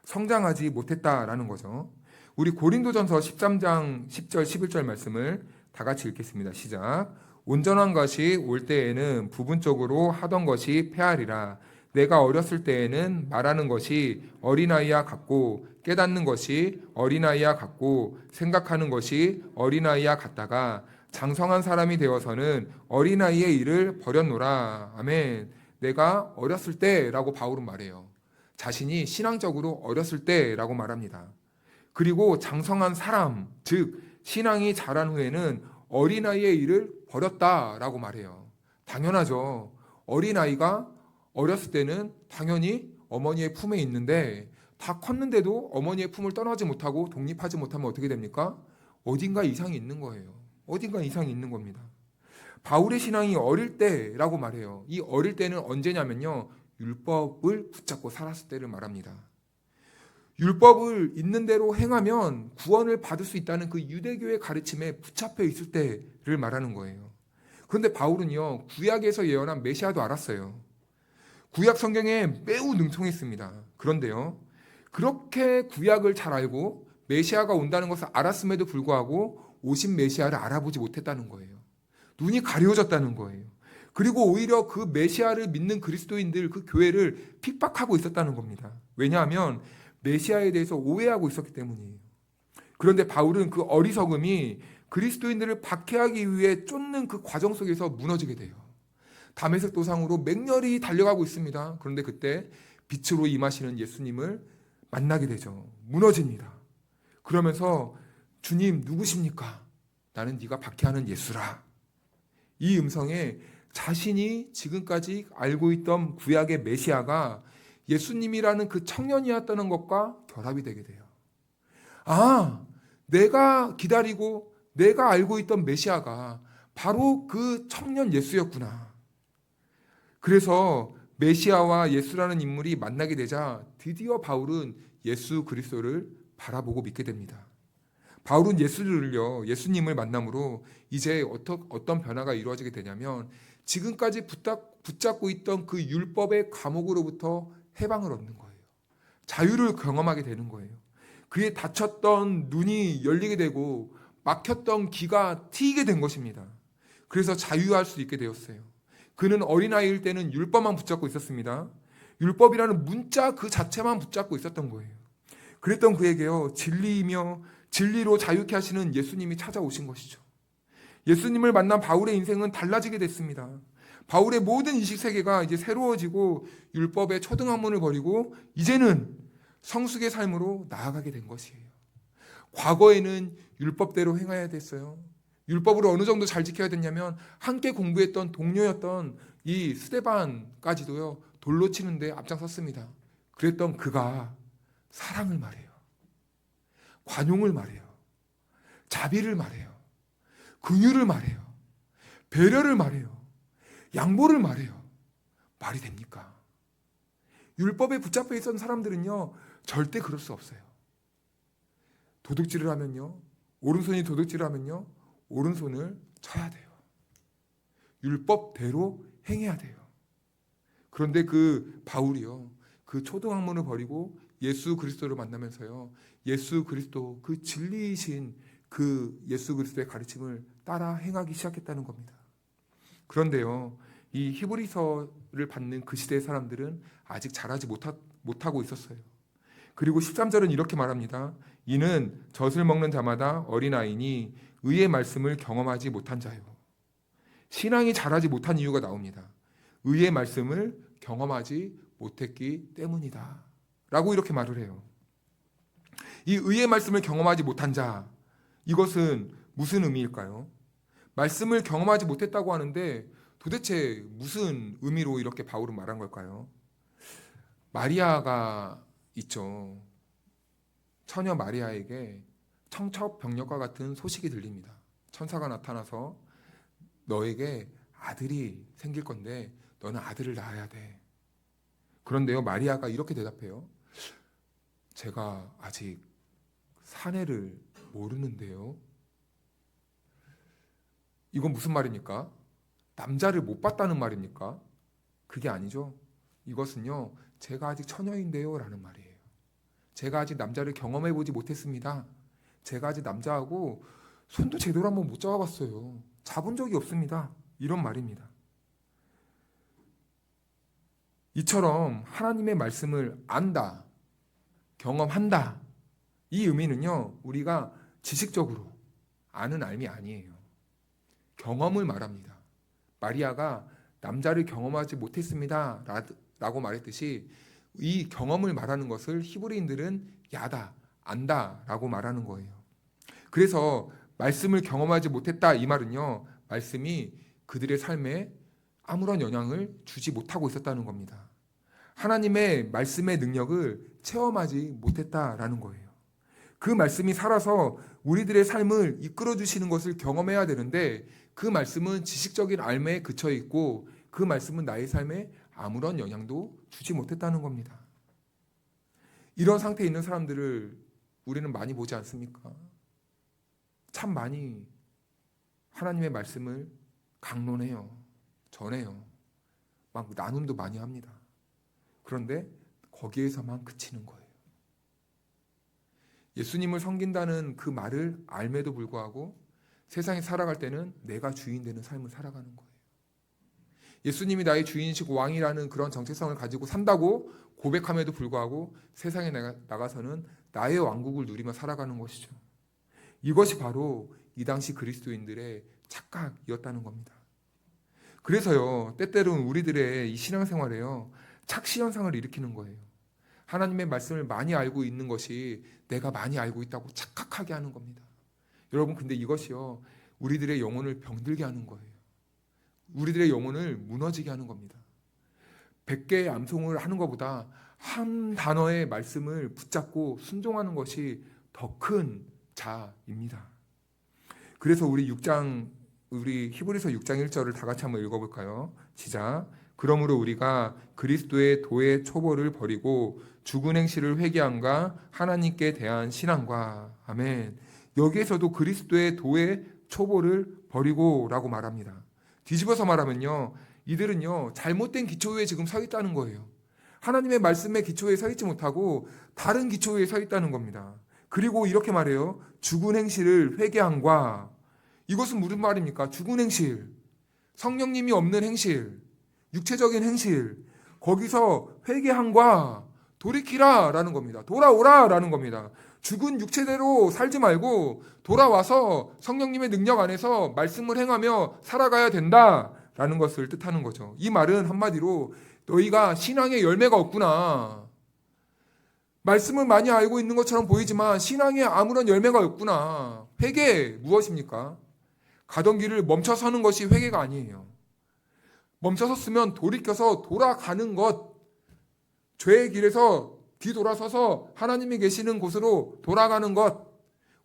성장하지 못했다라는 거죠. 우리 고린도전서 13장 10절 11절 말씀을 다 같이 읽겠습니다. 시작. 온전한 것이 올 때에는 부분적으로 하던 것이 패하리라. 내가 어렸을 때에는 말하는 것이 어린아이와 같고 깨닫는 것이 어린아이와 같고 생각하는 것이 어린아이와 같다가 장성한 사람이 되어서는 어린아이의 일을 버렸노라. 아멘. 내가 어렸을 때라고 바울은 말해요. 자신이 신앙적으로 어렸을 때라고 말합니다. 그리고 장성한 사람, 즉 신앙이 자란 후에는 어린아이의 일을 버렸다라고 말해요. 당연하죠. 어린아이가 어렸을 때는 당연히 어머니의 품에 있는데 다 컸는데도 어머니의 품을 떠나지 못하고 독립하지 못하면 어떻게 됩니까? 어딘가 이상이 있는 거예요. 어딘가 이상이 있는 겁니다. 바울의 신앙이 어릴 때라고 말해요. 이 어릴 때는 언제냐면요, 율법을 붙잡고 살았을 때를 말합니다. 율법을 있는 대로 행하면 구원을 받을 수 있다는 그 유대교의 가르침에 붙잡혀 있을 때를 말하는 거예요. 그런데 바울은요, 구약에서 예언한 메시아도 알았어요. 구약 성경에 매우 능통했습니다. 그런데요, 그렇게 구약을 잘 알고 메시아가 온다는 것을 알았음에도 불구하고 오신 메시아를 알아보지 못했다는 거예요. 눈이 가려졌다는 거예요. 그리고 오히려 그 메시아를 믿는 그리스도인들, 그 교회를 핍박하고 있었다는 겁니다. 왜냐하면 메시아에 대해서 오해하고 있었기 때문이에요. 그런데 바울은 그 어리석음이 그리스도인들을 박해하기 위해 쫓는 그 과정 속에서 무너지게 돼요. 다메섹 도상으로 맹렬히 달려가고 있습니다. 그런데 그때 빛으로 임하시는 예수님을 만나게 되죠. 무너집니다. 그러면서 주님 누구십니까? 나는 네가 박해하는 예수라. 이 음성에 자신이 지금까지 알고 있던 구약의 메시아가 예수님이라는 그 청년이었다는 것과 결합이 되게 돼요. 아, 내가 기다리고 내가 알고 있던 메시아가 바로 그 청년 예수였구나. 그래서 메시아와 예수라는 인물이 만나게 되자 드디어 바울은 예수 그리스도를 바라보고 믿게 됩니다. 바울은 예수님을 만남으로 이제 어떤 변화가 이루어지게 되냐면 지금까지 붙잡고 있던 그 율법의 감옥으로부터 해방을 얻는 거예요. 자유를 경험하게 되는 거예요. 그의 닫혔던 눈이 열리게 되고 막혔던 귀가 트이게 된 것입니다. 그래서 자유할 수 있게 되었어요. 그는 어린아이일 때는 율법만 붙잡고 있었습니다. 율법이라는 문자 그 자체만 붙잡고 있었던 거예요. 그랬던 그에게요, 진리이며 진리로 자유케 하시는 예수님이 찾아오신 것이죠. 예수님을 만난 바울의 인생은 달라지게 됐습니다. 바울의 모든 인식세계가 이제 새로워지고 율법의 초등학문을 버리고 이제는 성숙의 삶으로 나아가게 된 것이에요. 과거에는 율법대로 행해야 됐어요. 율법으로 어느 정도 잘 지켜야 됐냐면 함께 공부했던 동료였던 이 스데반까지도요, 돌로 치는데 앞장섰습니다. 그랬던 그가 사랑을 말해요. 관용을 말해요. 자비를 말해요. 긍휼을 말해요. 배려를 말해요. 양보를 말해요. 말이 됩니까? 율법에 붙잡혀 있던 사람들은요, 절대 그럴 수 없어요. 도둑질을 하면요, 오른손이 도둑질을 하면요, 오른손을 쳐야 돼요. 율법대로 행해야 돼요. 그런데 그 바울이요, 그 초등학문을 버리고 예수 그리스도를 만나면서요, 예수 그리스도 그 진리이신 그 예수 그리스도의 가르침을 따라 행하기 시작했다는 겁니다. 그런데요, 이 히브리서를 받는 그 시대의 사람들은 아직 자라지 못하고 있었어요. 그리고 13절은 이렇게 말합니다. 이는 젖을 먹는 자마다 어린아이니 의의 말씀을 경험하지 못한 자요. 신앙이 자라지 못한 이유가 나옵니다. 의의 말씀을 경험하지 못했기 때문이다 라고 이렇게 말을 해요. 이 의의 말씀을 경험하지 못한 자, 이것은 무슨 의미일까요? 말씀을 경험하지 못했다고 하는데 도대체 무슨 의미로 이렇게 바울은 말한 걸까요? 마리아가 있죠. 처녀 마리아에게 청첩병력과 같은 소식이 들립니다. 천사가 나타나서 너에게 아들이 생길 건데 너는 아들을 낳아야 돼. 그런데요, 마리아가 이렇게 대답해요. 제가 아직 사내를 모르는데요. 이건 무슨 말입니까? 남자를 못 봤다는 말입니까? 그게 아니죠. 이것은요, 제가 아직 처녀인데요 라는 말이에요. 제가 아직 남자를 경험해보지 못했습니다. 제가 아직 남자하고 손도 제대로 한번 못 잡아봤어요. 잡은 적이 없습니다. 이런 말입니다. 이처럼 하나님의 말씀을 안다, 경험한다, 이 의미는요, 우리가 지식적으로 아는 알미 아니에요. 경험을 말합니다. 마리아가 남자를 경험하지 못했습니다 라고 말했듯이 이 경험을 말하는 것을 히브리인들은 야다, 안다 라고 말하는 거예요. 그래서 말씀을 경험하지 못했다 이 말은요, 말씀이 그들의 삶에 아무런 영향을 주지 못하고 있었다는 겁니다. 하나님의 말씀의 능력을 체험하지 못했다라는 거예요. 그 말씀이 살아서 우리들의 삶을 이끌어 주시는 것을 경험해야 되는데 그 말씀은 지식적인 알매에 그쳐 있고 그 말씀은 나의 삶에 아무런 영향도 주지 못했다는 겁니다. 이런 상태에 있는 사람들을 우리는 많이 보지 않습니까? 참 많이 하나님의 말씀을 강론해요. 전해요. 막 나눔도 많이 합니다. 그런데 거기에서만 그치는 거예요. 예수님을 섬긴다는 그 말을 알매도 불구하고 세상에 살아갈 때는 내가 주인 되는 삶을 살아가는 거예요. 예수님이 나의 주인이시고 왕이라는 그런 정체성을 가지고 산다고 고백함에도 불구하고 세상에 나가서는 나의 왕국을 누리며 살아가는 것이죠. 이것이 바로 이 당시 그리스도인들의 착각이었다는 겁니다. 그래서요, 때때로는 우리들의 이 신앙생활에요, 착시 현상을 일으키는 거예요. 하나님의 말씀을 많이 알고 있는 것이 내가 많이 알고 있다고 착각하게 하는 겁니다. 여러분, 근데 이것이요, 우리들의 영혼을 병들게 하는 거예요. 우리들의 영혼을 무너지게 하는 겁니다. 100개의 암송을 하는 것보다 한 단어의 말씀을 붙잡고 순종하는 것이 더 큰 자입니다. 그래서 우리 히브리서 6장 1절을 다 같이 한번 읽어볼까요? 시작. 그러므로 우리가 그리스도의 도의 초보를 버리고 죽은 행실을 회개함과 하나님께 대한 신앙과, 아멘. 여기에서도 그리스도의 도의 초보를 버리고 라고 말합니다. 뒤집어서 말하면요, 이들은요 잘못된 기초 위에 지금 서 있다는 거예요. 하나님의 말씀의 기초에 서 있지 못하고 다른 기초 위에 서 있다는 겁니다. 그리고 이렇게 말해요. 죽은 행실을 회개함과, 이것은 무슨 말입니까? 죽은 행실, 성령님이 없는 행실, 육체적인 행실, 거기서 회개함과 돌이키라 라는 겁니다. 돌아오라 라는 겁니다. 죽은 육체대로 살지 말고 돌아와서 성령님의 능력 안에서 말씀을 행하며 살아가야 된다라는 것을 뜻하는 거죠. 이 말은 한마디로 너희가 신앙의 열매가 없구나. 말씀을 많이 알고 있는 것처럼 보이지만 신앙에 아무런 열매가 없구나. 회개 무엇입니까? 가던 길을 멈춰서는 것이 회개가 아니에요. 멈춰섰으면 돌이켜서 돌아가는 것, 죄의 길에서 뒤돌아서서 하나님이 계시는 곳으로 돌아가는 것.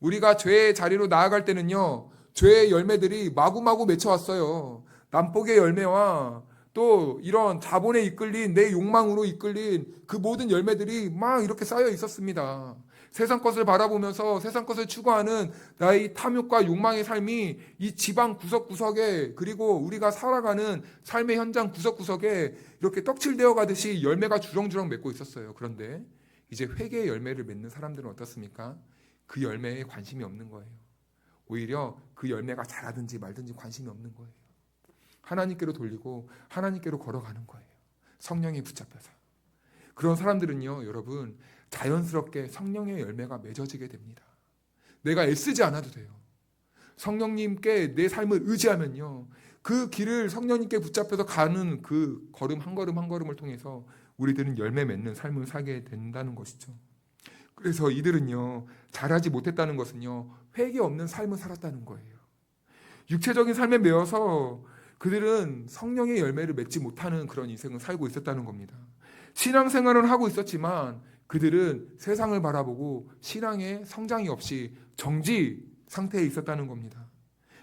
우리가 죄의 자리로 나아갈 때는요, 죄의 열매들이 마구마구 맺혀왔어요. 난복의 열매와 또 이런 자본에 이끌린 내 욕망으로 이끌린 그 모든 열매들이 막 이렇게 쌓여 있었습니다. 세상 것을 바라보면서 세상 것을 추구하는 나의 탐욕과 욕망의 삶이 이 지방 구석구석에, 그리고 우리가 살아가는 삶의 현장 구석구석에 이렇게 떡칠되어 가듯이 열매가 주렁주렁 맺고 있었어요. 그런데 이제 회개의 열매를 맺는 사람들은 어떻습니까? 그 열매에 관심이 없는 거예요. 오히려 그 열매가 자라든지 말든지 관심이 없는 거예요. 하나님께로 돌리고 하나님께로 걸어가는 거예요. 성령에 붙잡혀서. 그런 사람들은요, 여러분, 자연스럽게 성령의 열매가 맺어지게 됩니다. 내가 애쓰지 않아도 돼요. 성령님께 내 삶을 의지하면요, 그 길을 성령님께 붙잡혀서 가는 그 걸음 한 걸음 한 걸음을 통해서 우리들은 열매 맺는 삶을 살게 된다는 것이죠. 그래서 이들은요, 잘하지 못했다는 것은요, 회개 없는 삶을 살았다는 거예요. 육체적인 삶에 매여서 그들은 성령의 열매를 맺지 못하는 그런 인생을 살고 있었다는 겁니다. 신앙생활을 하고 있었지만 그들은 세상을 바라보고 신앙의 성장이 없이 정지 상태에 있었다는 겁니다.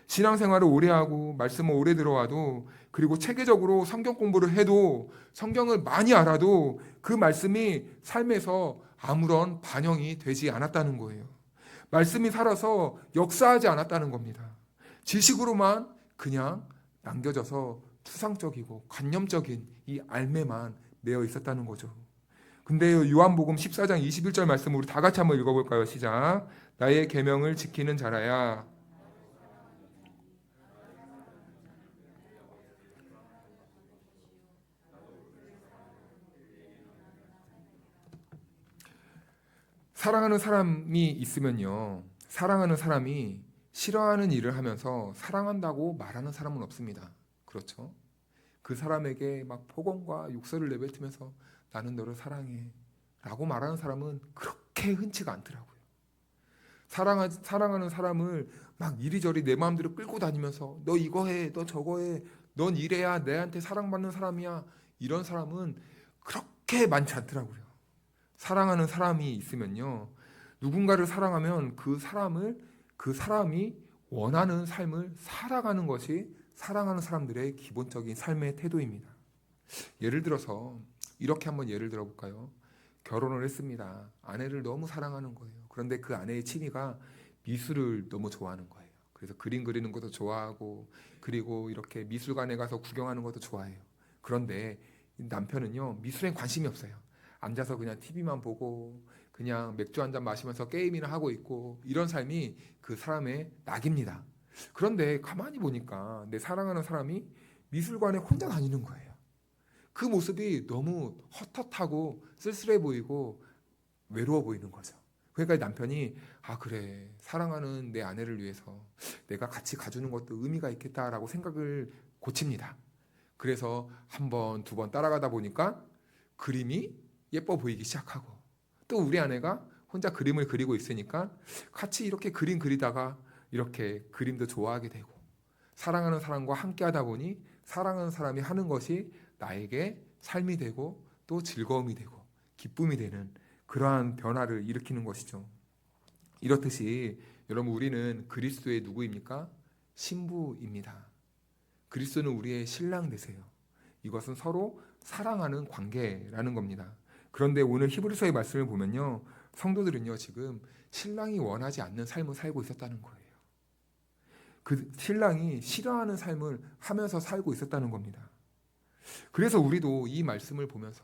신앙생활을 오래 하고 말씀을 오래 들어와도, 그리고 체계적으로 성경 공부를 해도, 성경을 많이 알아도 그 말씀이 삶에서 아무런 반영이 되지 않았다는 거예요. 말씀이 살아서 역사하지 않았다는 겁니다. 지식으로만 그냥 남겨져서 추상적이고 관념적인 이 알매만 매여 있었다는 거죠. 근데 요한복음 14장 21절 말씀 우리 다 같이 한번 읽어볼까요? 시작. 나의 계명을 지키는 자라야 사랑하는 사람이 있으면요, 사랑하는 사람이 싫어하는 일을 하면서 사랑한다고 말하는 사람은 없습니다. 그렇죠? 그 사람에게 막 폭언과 욕설을 내뱉으면서 나는 너를 사랑해 라고 말하는 사람은 그렇게 흔치가 않더라고요. 사랑하는 사람을 막 이리저리 내 마음대로 끌고 다니면서 너 이거 해, 너 저거 해, 넌 이래야 내한테 사랑받는 사람이야, 이런 사람은 그렇게 많지 않더라고요. 사랑하는 사람이 있으면요, 누군가를 사랑하면 그 사람이 원하는 삶을 살아가는 것이 사랑하는 사람들의 기본적인 삶의 태도입니다. 예를 들어서 이렇게 한번 예를 들어볼까요? 결혼을 했습니다. 아내를 너무 사랑하는 거예요. 그런데 그 아내의 취미가 미술을 너무 좋아하는 거예요. 그래서 그림 그리는 것도 좋아하고, 그리고 이렇게 미술관에 가서 구경하는 것도 좋아해요. 그런데 남편은요, 미술에 관심이 없어요. 앉아서 그냥 TV만 보고 그냥 맥주 한잔 마시면서 게임이나 하고 있고, 이런 삶이 그 사람의 낙입니다. 그런데 가만히 보니까 내 사랑하는 사람이 미술관에 혼자 다니는 거예요. 그 모습이 너무 헛헛하고 쓸쓸해 보이고 외로워 보이는 거죠. 그러니까 남편이 그래, 사랑하는 내 아내를 위해서 내가 같이 가주는 것도 의미가 있겠다라고 생각을 고칩니다. 그래서 한 번, 두 번 따라가다 보니까 그림이 예뻐 보이기 시작하고, 또 우리 아내가 혼자 그림을 그리고 있으니까 같이 이렇게 그림 그리다가 이렇게 그림도 좋아하게 되고, 사랑하는 사람과 함께 하다 보니 사랑하는 사람이 하는 것이 나에게 삶이 되고 또 즐거움이 되고 기쁨이 되는 그러한 변화를 일으키는 것이죠. 이렇듯이 여러분, 우리는 그리스도의 누구입니까? 신부입니다. 그리스도는 우리의 신랑 되세요. 이것은 서로 사랑하는 관계라는 겁니다. 그런데 오늘 히브리서의 말씀을 보면요, 성도들은요, 지금 신랑이 원하지 않는 삶을 살고 있었다는 거예요. 그 신랑이 싫어하는 삶을 하면서 살고 있었다는 겁니다. 그래서 우리도 이 말씀을 보면서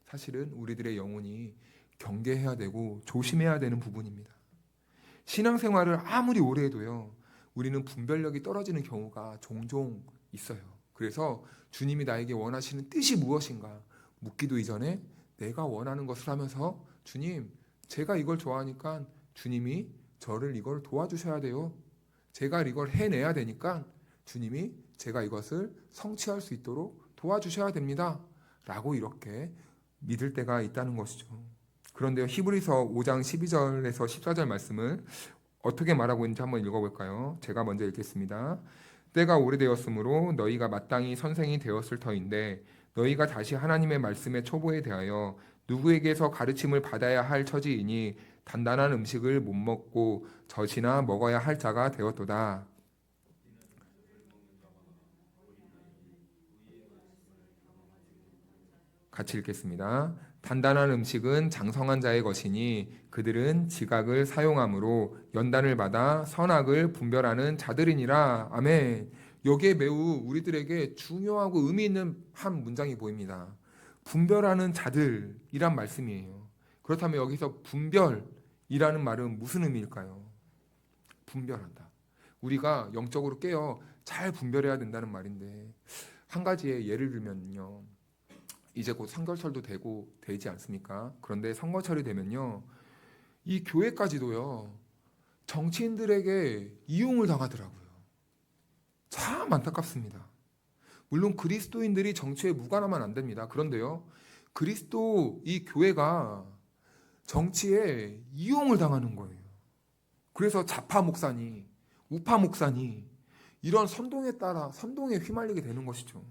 사실은 우리들의 영혼이 경계해야 되고 조심해야 되는 부분입니다. 신앙생활을 아무리 오래 해도요, 우리는 분별력이 떨어지는 경우가 종종 있어요. 그래서 주님이 나에게 원하시는 뜻이 무엇인가 묻기도 이전에 내가 원하는 것을 하면서, 주님, 제가 이걸 좋아하니까 주님이 저를 이걸 도와주셔야 돼요. 제가 이걸 해내야 되니까 주님이 제가 이것을 성취할 수 있도록 도와주셔야 됩니다. 라고 이렇게 믿을 때가 있다는 것이죠. 그런데요, 히브리서 5장 12절에서 14절 말씀을 어떻게 말하고 있는지 한번 읽어볼까요? 제가 먼저 읽겠습니다. 때가 오래되었으므로 너희가 마땅히 선생이 되었을 터인데 너희가 다시 하나님의 말씀의 초보에 대하여 누구에게서 가르침을 받아야 할 처지이니 단단한 음식을 못 먹고 젖이나 먹어야 할 자가 되었도다. 같이 읽겠습니다. 단단한 음식은 장성한 자의 것이니 그들은 지각을 사용함으로 연단을 받아 선악을 분별하는 자들이니라. 아멘. 여기에 매우 우리들에게 중요하고 의미 있는 한 문장이 보입니다. 분별하는 자들이란 말씀이에요. 그렇다면 여기서 분별이라는 말은 무슨 의미일까요? 분별한다. 우리가 영적으로 깨어 잘 분별해야 된다는 말인데, 한 가지의 예를 들면요, 이제 곧 선거철도 되지 않습니까? 그런데 선거철이 되면요, 이 교회까지도요 정치인들에게 이용을 당하더라고요. 참 안타깝습니다. 물론 그리스도인들이 정치에 무관하면 안 됩니다. 그런데요, 그리스도 이 교회가 정치에 이용을 당하는 거예요. 그래서 좌파 목사니 우파 목사니 이런 선동에 휘말리게 되는 것이죠.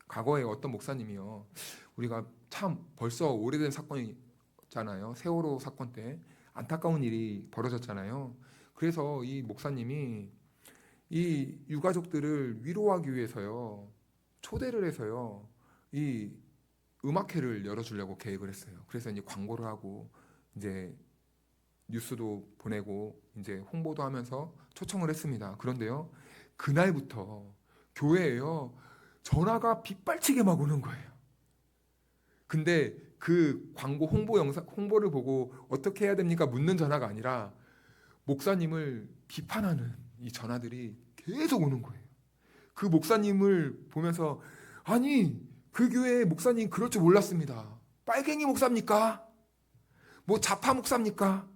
과거에 어떤 목사님이요, 우리가 참 벌써 오래된 사건이잖아요. 세월호 사건 때 안타까운 일이 벌어졌잖아요. 그래서 이 목사님이 이 유가족들을 위로하기 위해서요, 초대를 해서요, 이 음악회를 열어주려고 계획을 했어요. 그래서 이제 광고를 하고 이제 뉴스도 보내고 이제 홍보도 하면서 초청을 했습니다. 그런데요, 그날부터 교회에요 전화가 빗발치게 막 오는 거예요. 근데 그 광고 홍보를 보고 어떻게 해야 됩니까? 묻는 전화가 아니라 목사님을 비판하는 이 전화들이 계속 오는 거예요. 그 목사님을 보면서, 아니 그 교회 목사님 그럴 줄 몰랐습니다. 빨갱이 목사입니까? 뭐 좌파 목사입니까?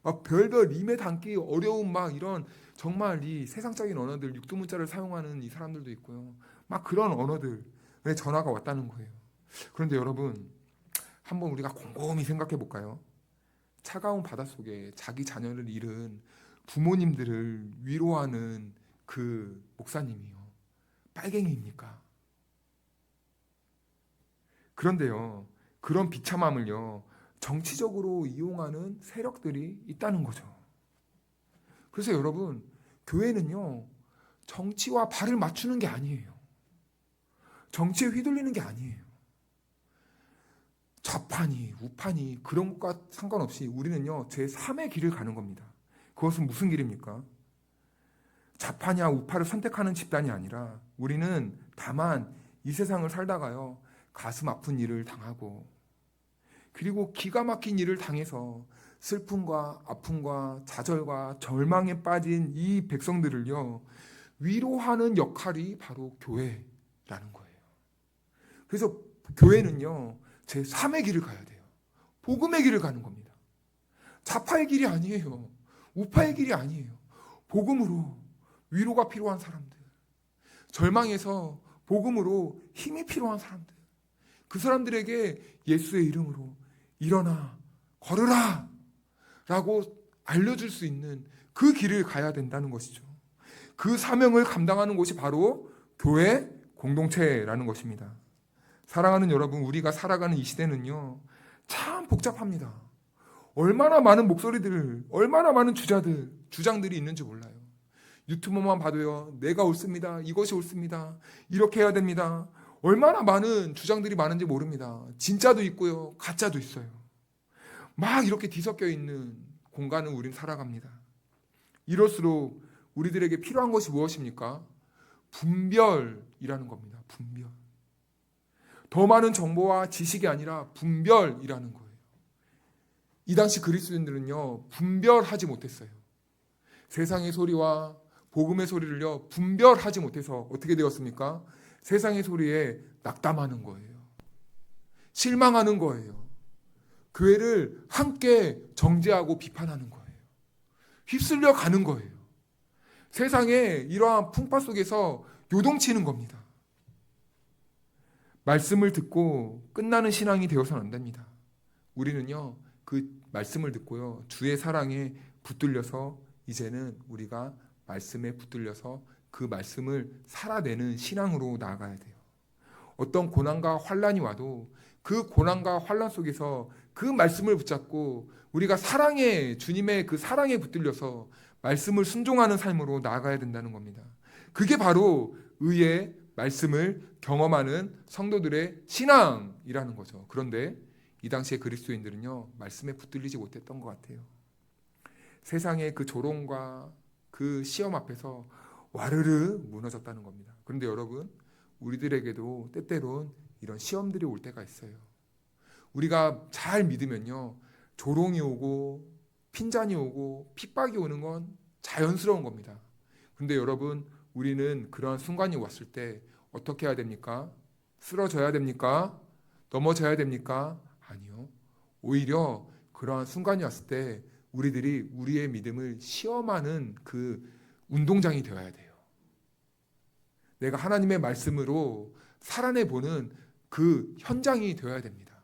막 별별 임에 담기 어려운 막 이런 정말 이 세상적인 언어들, 육두문자를 사용하는 이 사람들도 있고요. 막 그런 언어들의 전화가 왔다는 거예요. 그런데 여러분, 한번 우리가 곰곰이 생각해 볼까요? 차가운 바닷속에 자기 자녀를 잃은 부모님들을 위로하는 그 목사님이요, 빨갱이입니까? 그런데요, 그런 비참함을요 정치적으로 이용하는 세력들이 있다는 거죠. 그래서 여러분, 교회는요 정치와 발을 맞추는 게 아니에요. 정치에 휘둘리는 게 아니에요. 좌파니 우파니 그런 것과 상관없이 우리는요 제3의 길을 가는 겁니다. 그것은 무슨 길입니까? 좌파냐 우파를 선택하는 집단이 아니라 우리는 다만 이 세상을 살다가요 가슴 아픈 일을 당하고, 그리고 기가 막힌 일을 당해서 슬픔과 아픔과 좌절과 절망에 빠진 이 백성들을요 위로하는 역할이 바로 교회라는 거예요. 그래서 교회는요 제3의 길을 가야 돼요. 복음의 길을 가는 겁니다. 좌파의 길이 아니에요. 우파의 길이 아니에요. 복음으로 위로가 필요한 사람들, 절망에서 복음으로 힘이 필요한 사람들, 그 사람들에게 예수의 이름으로 일어나 걸으라 라고 알려줄 수 있는 그 길을 가야 된다는 것이죠. 그 사명을 감당하는 곳이 바로 교회 공동체라는 것입니다. 사랑하는 여러분, 우리가 살아가는 이 시대는요 참 복잡합니다. 얼마나 많은 목소리들, 얼마나 많은 주장들이 있는지 몰라요. 유튜브만 봐도요, 내가 옳습니다, 이것이 옳습니다, 이렇게 해야 됩니다. 얼마나 많은 주장들이 많은지 모릅니다. 진짜도 있고요, 가짜도 있어요. 막 이렇게 뒤섞여 있는 공간을 우린 살아갑니다. 이럴수록 우리들에게 필요한 것이 무엇입니까? 분별이라는 겁니다. 분별. 더 많은 정보와 지식이 아니라 분별이라는 거예요. 이 당시 그리스도인들은요 분별하지 못했어요. 세상의 소리와 복음의 소리를요 분별하지 못해서 어떻게 되었습니까? 세상의 소리에 낙담하는 거예요. 실망하는 거예요. 교회를 함께 정죄하고 비판하는 거예요. 휩쓸려 가는 거예요. 세상의 이러한 풍파 속에서 요동치는 겁니다. 말씀을 듣고 끝나는 신앙이 되어서는 안 됩니다. 우리는요 그 말씀을 듣고요 주의 사랑에 붙들려서 이제는 우리가 말씀에 붙들려서 그 말씀을 살아내는 신앙으로 나아가야 돼요. 어떤 고난과 환난이 와도 그 고난과 환난 속에서 그 말씀을 붙잡고 우리가 주님의 그 사랑에 붙들려서 말씀을 순종하는 삶으로 나아가야 된다는 겁니다. 그게 바로 의의 말씀을 경험하는 성도들의 신앙이라는 거죠. 그런데 이 당시에 그리스도인들은요, 말씀에 붙들리지 못했던 것 같아요. 세상의 그 조롱과 그 시험 앞에서 와르르 무너졌다는 겁니다. 그런데 여러분, 우리들에게도 때때론 이런 시험들이 올 때가 있어요. 우리가 잘 믿으면요, 조롱이 오고 핀잔이 오고 핍박이 오는 건 자연스러운 겁니다. 그런데 여러분, 우리는 그런 순간이 왔을 때 어떻게 해야 됩니까? 쓰러져야 됩니까? 넘어져야 됩니까? 아니요. 오히려 그러한 순간이 왔을 때 우리들이 우리의 믿음을 시험하는 그 운동장이 되어야 돼요. 내가 하나님의 말씀으로 살아내보는 그 현장이 되어야 됩니다.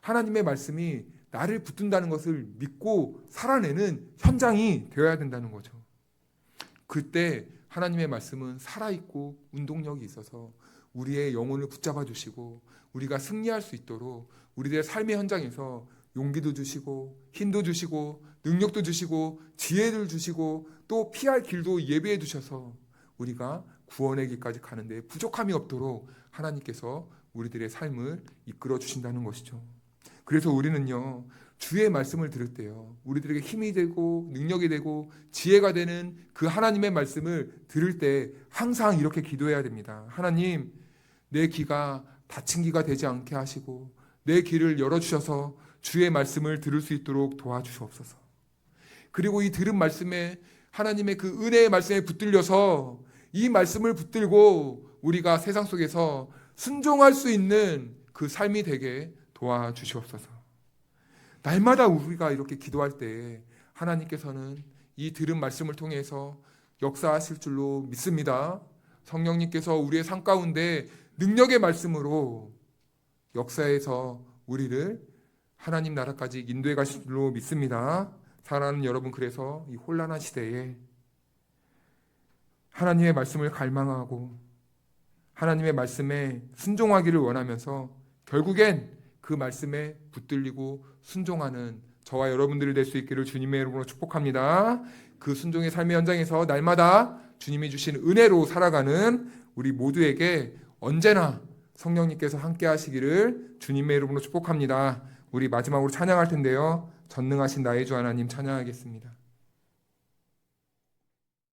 하나님의 말씀이 나를 붙든다는 것을 믿고 살아내는 현장이 되어야 된다는 거죠. 그때 하나님의 말씀은 살아있고 운동력이 있어서 우리의 영혼을 붙잡아 주시고 우리가 승리할 수 있도록 우리들의 삶의 현장에서 용기도 주시고 힘도 주시고 능력도 주시고 지혜를 주시고 또 피할 길도 예비해 두셔서 우리가 구원의 길까지 가는데 부족함이 없도록 하나님께서 우리들의 삶을 이끌어 주신다는 것이죠. 그래서 우리는요, 주의 말씀을 들을 때요, 우리들에게 힘이 되고 능력이 되고 지혜가 되는 그 하나님의 말씀을 들을 때 항상 이렇게 기도해야 됩니다. 하나님, 내 귀가 닫힌 귀가 되지 않게 하시고 내 귀를 열어주셔서 주의 말씀을 들을 수 있도록 도와주시옵소서. 그리고 이 들은 말씀에 하나님의 그 은혜의 말씀에 붙들려서 이 말씀을 붙들고 우리가 세상 속에서 순종할 수 있는 그 삶이 되게 도와주시옵소서. 날마다 우리가 이렇게 기도할 때 하나님께서는 이 들은 말씀을 통해서 역사하실 줄로 믿습니다. 성령님께서 우리의 삶 가운데 능력의 말씀으로 역사해서 우리를 하나님 나라까지 인도해 가실 줄로 믿습니다. 사랑하는 여러분, 그래서 이 혼란한 시대에 하나님의 말씀을 갈망하고 하나님의 말씀에 순종하기를 원하면서 결국엔 그 말씀에 붙들리고 순종하는 저와 여러분들이 될 수 있기를 주님의 이름으로 축복합니다. 그 순종의 삶의 현장에서 날마다 주님이 주신 은혜로 살아가는 우리 모두에게 언제나 성령님께서 함께 하시기를 주님의 이름으로 축복합니다. 우리 마지막으로 찬양할 텐데요, 전능하신 나의 주 하나님 찬양하겠습니다.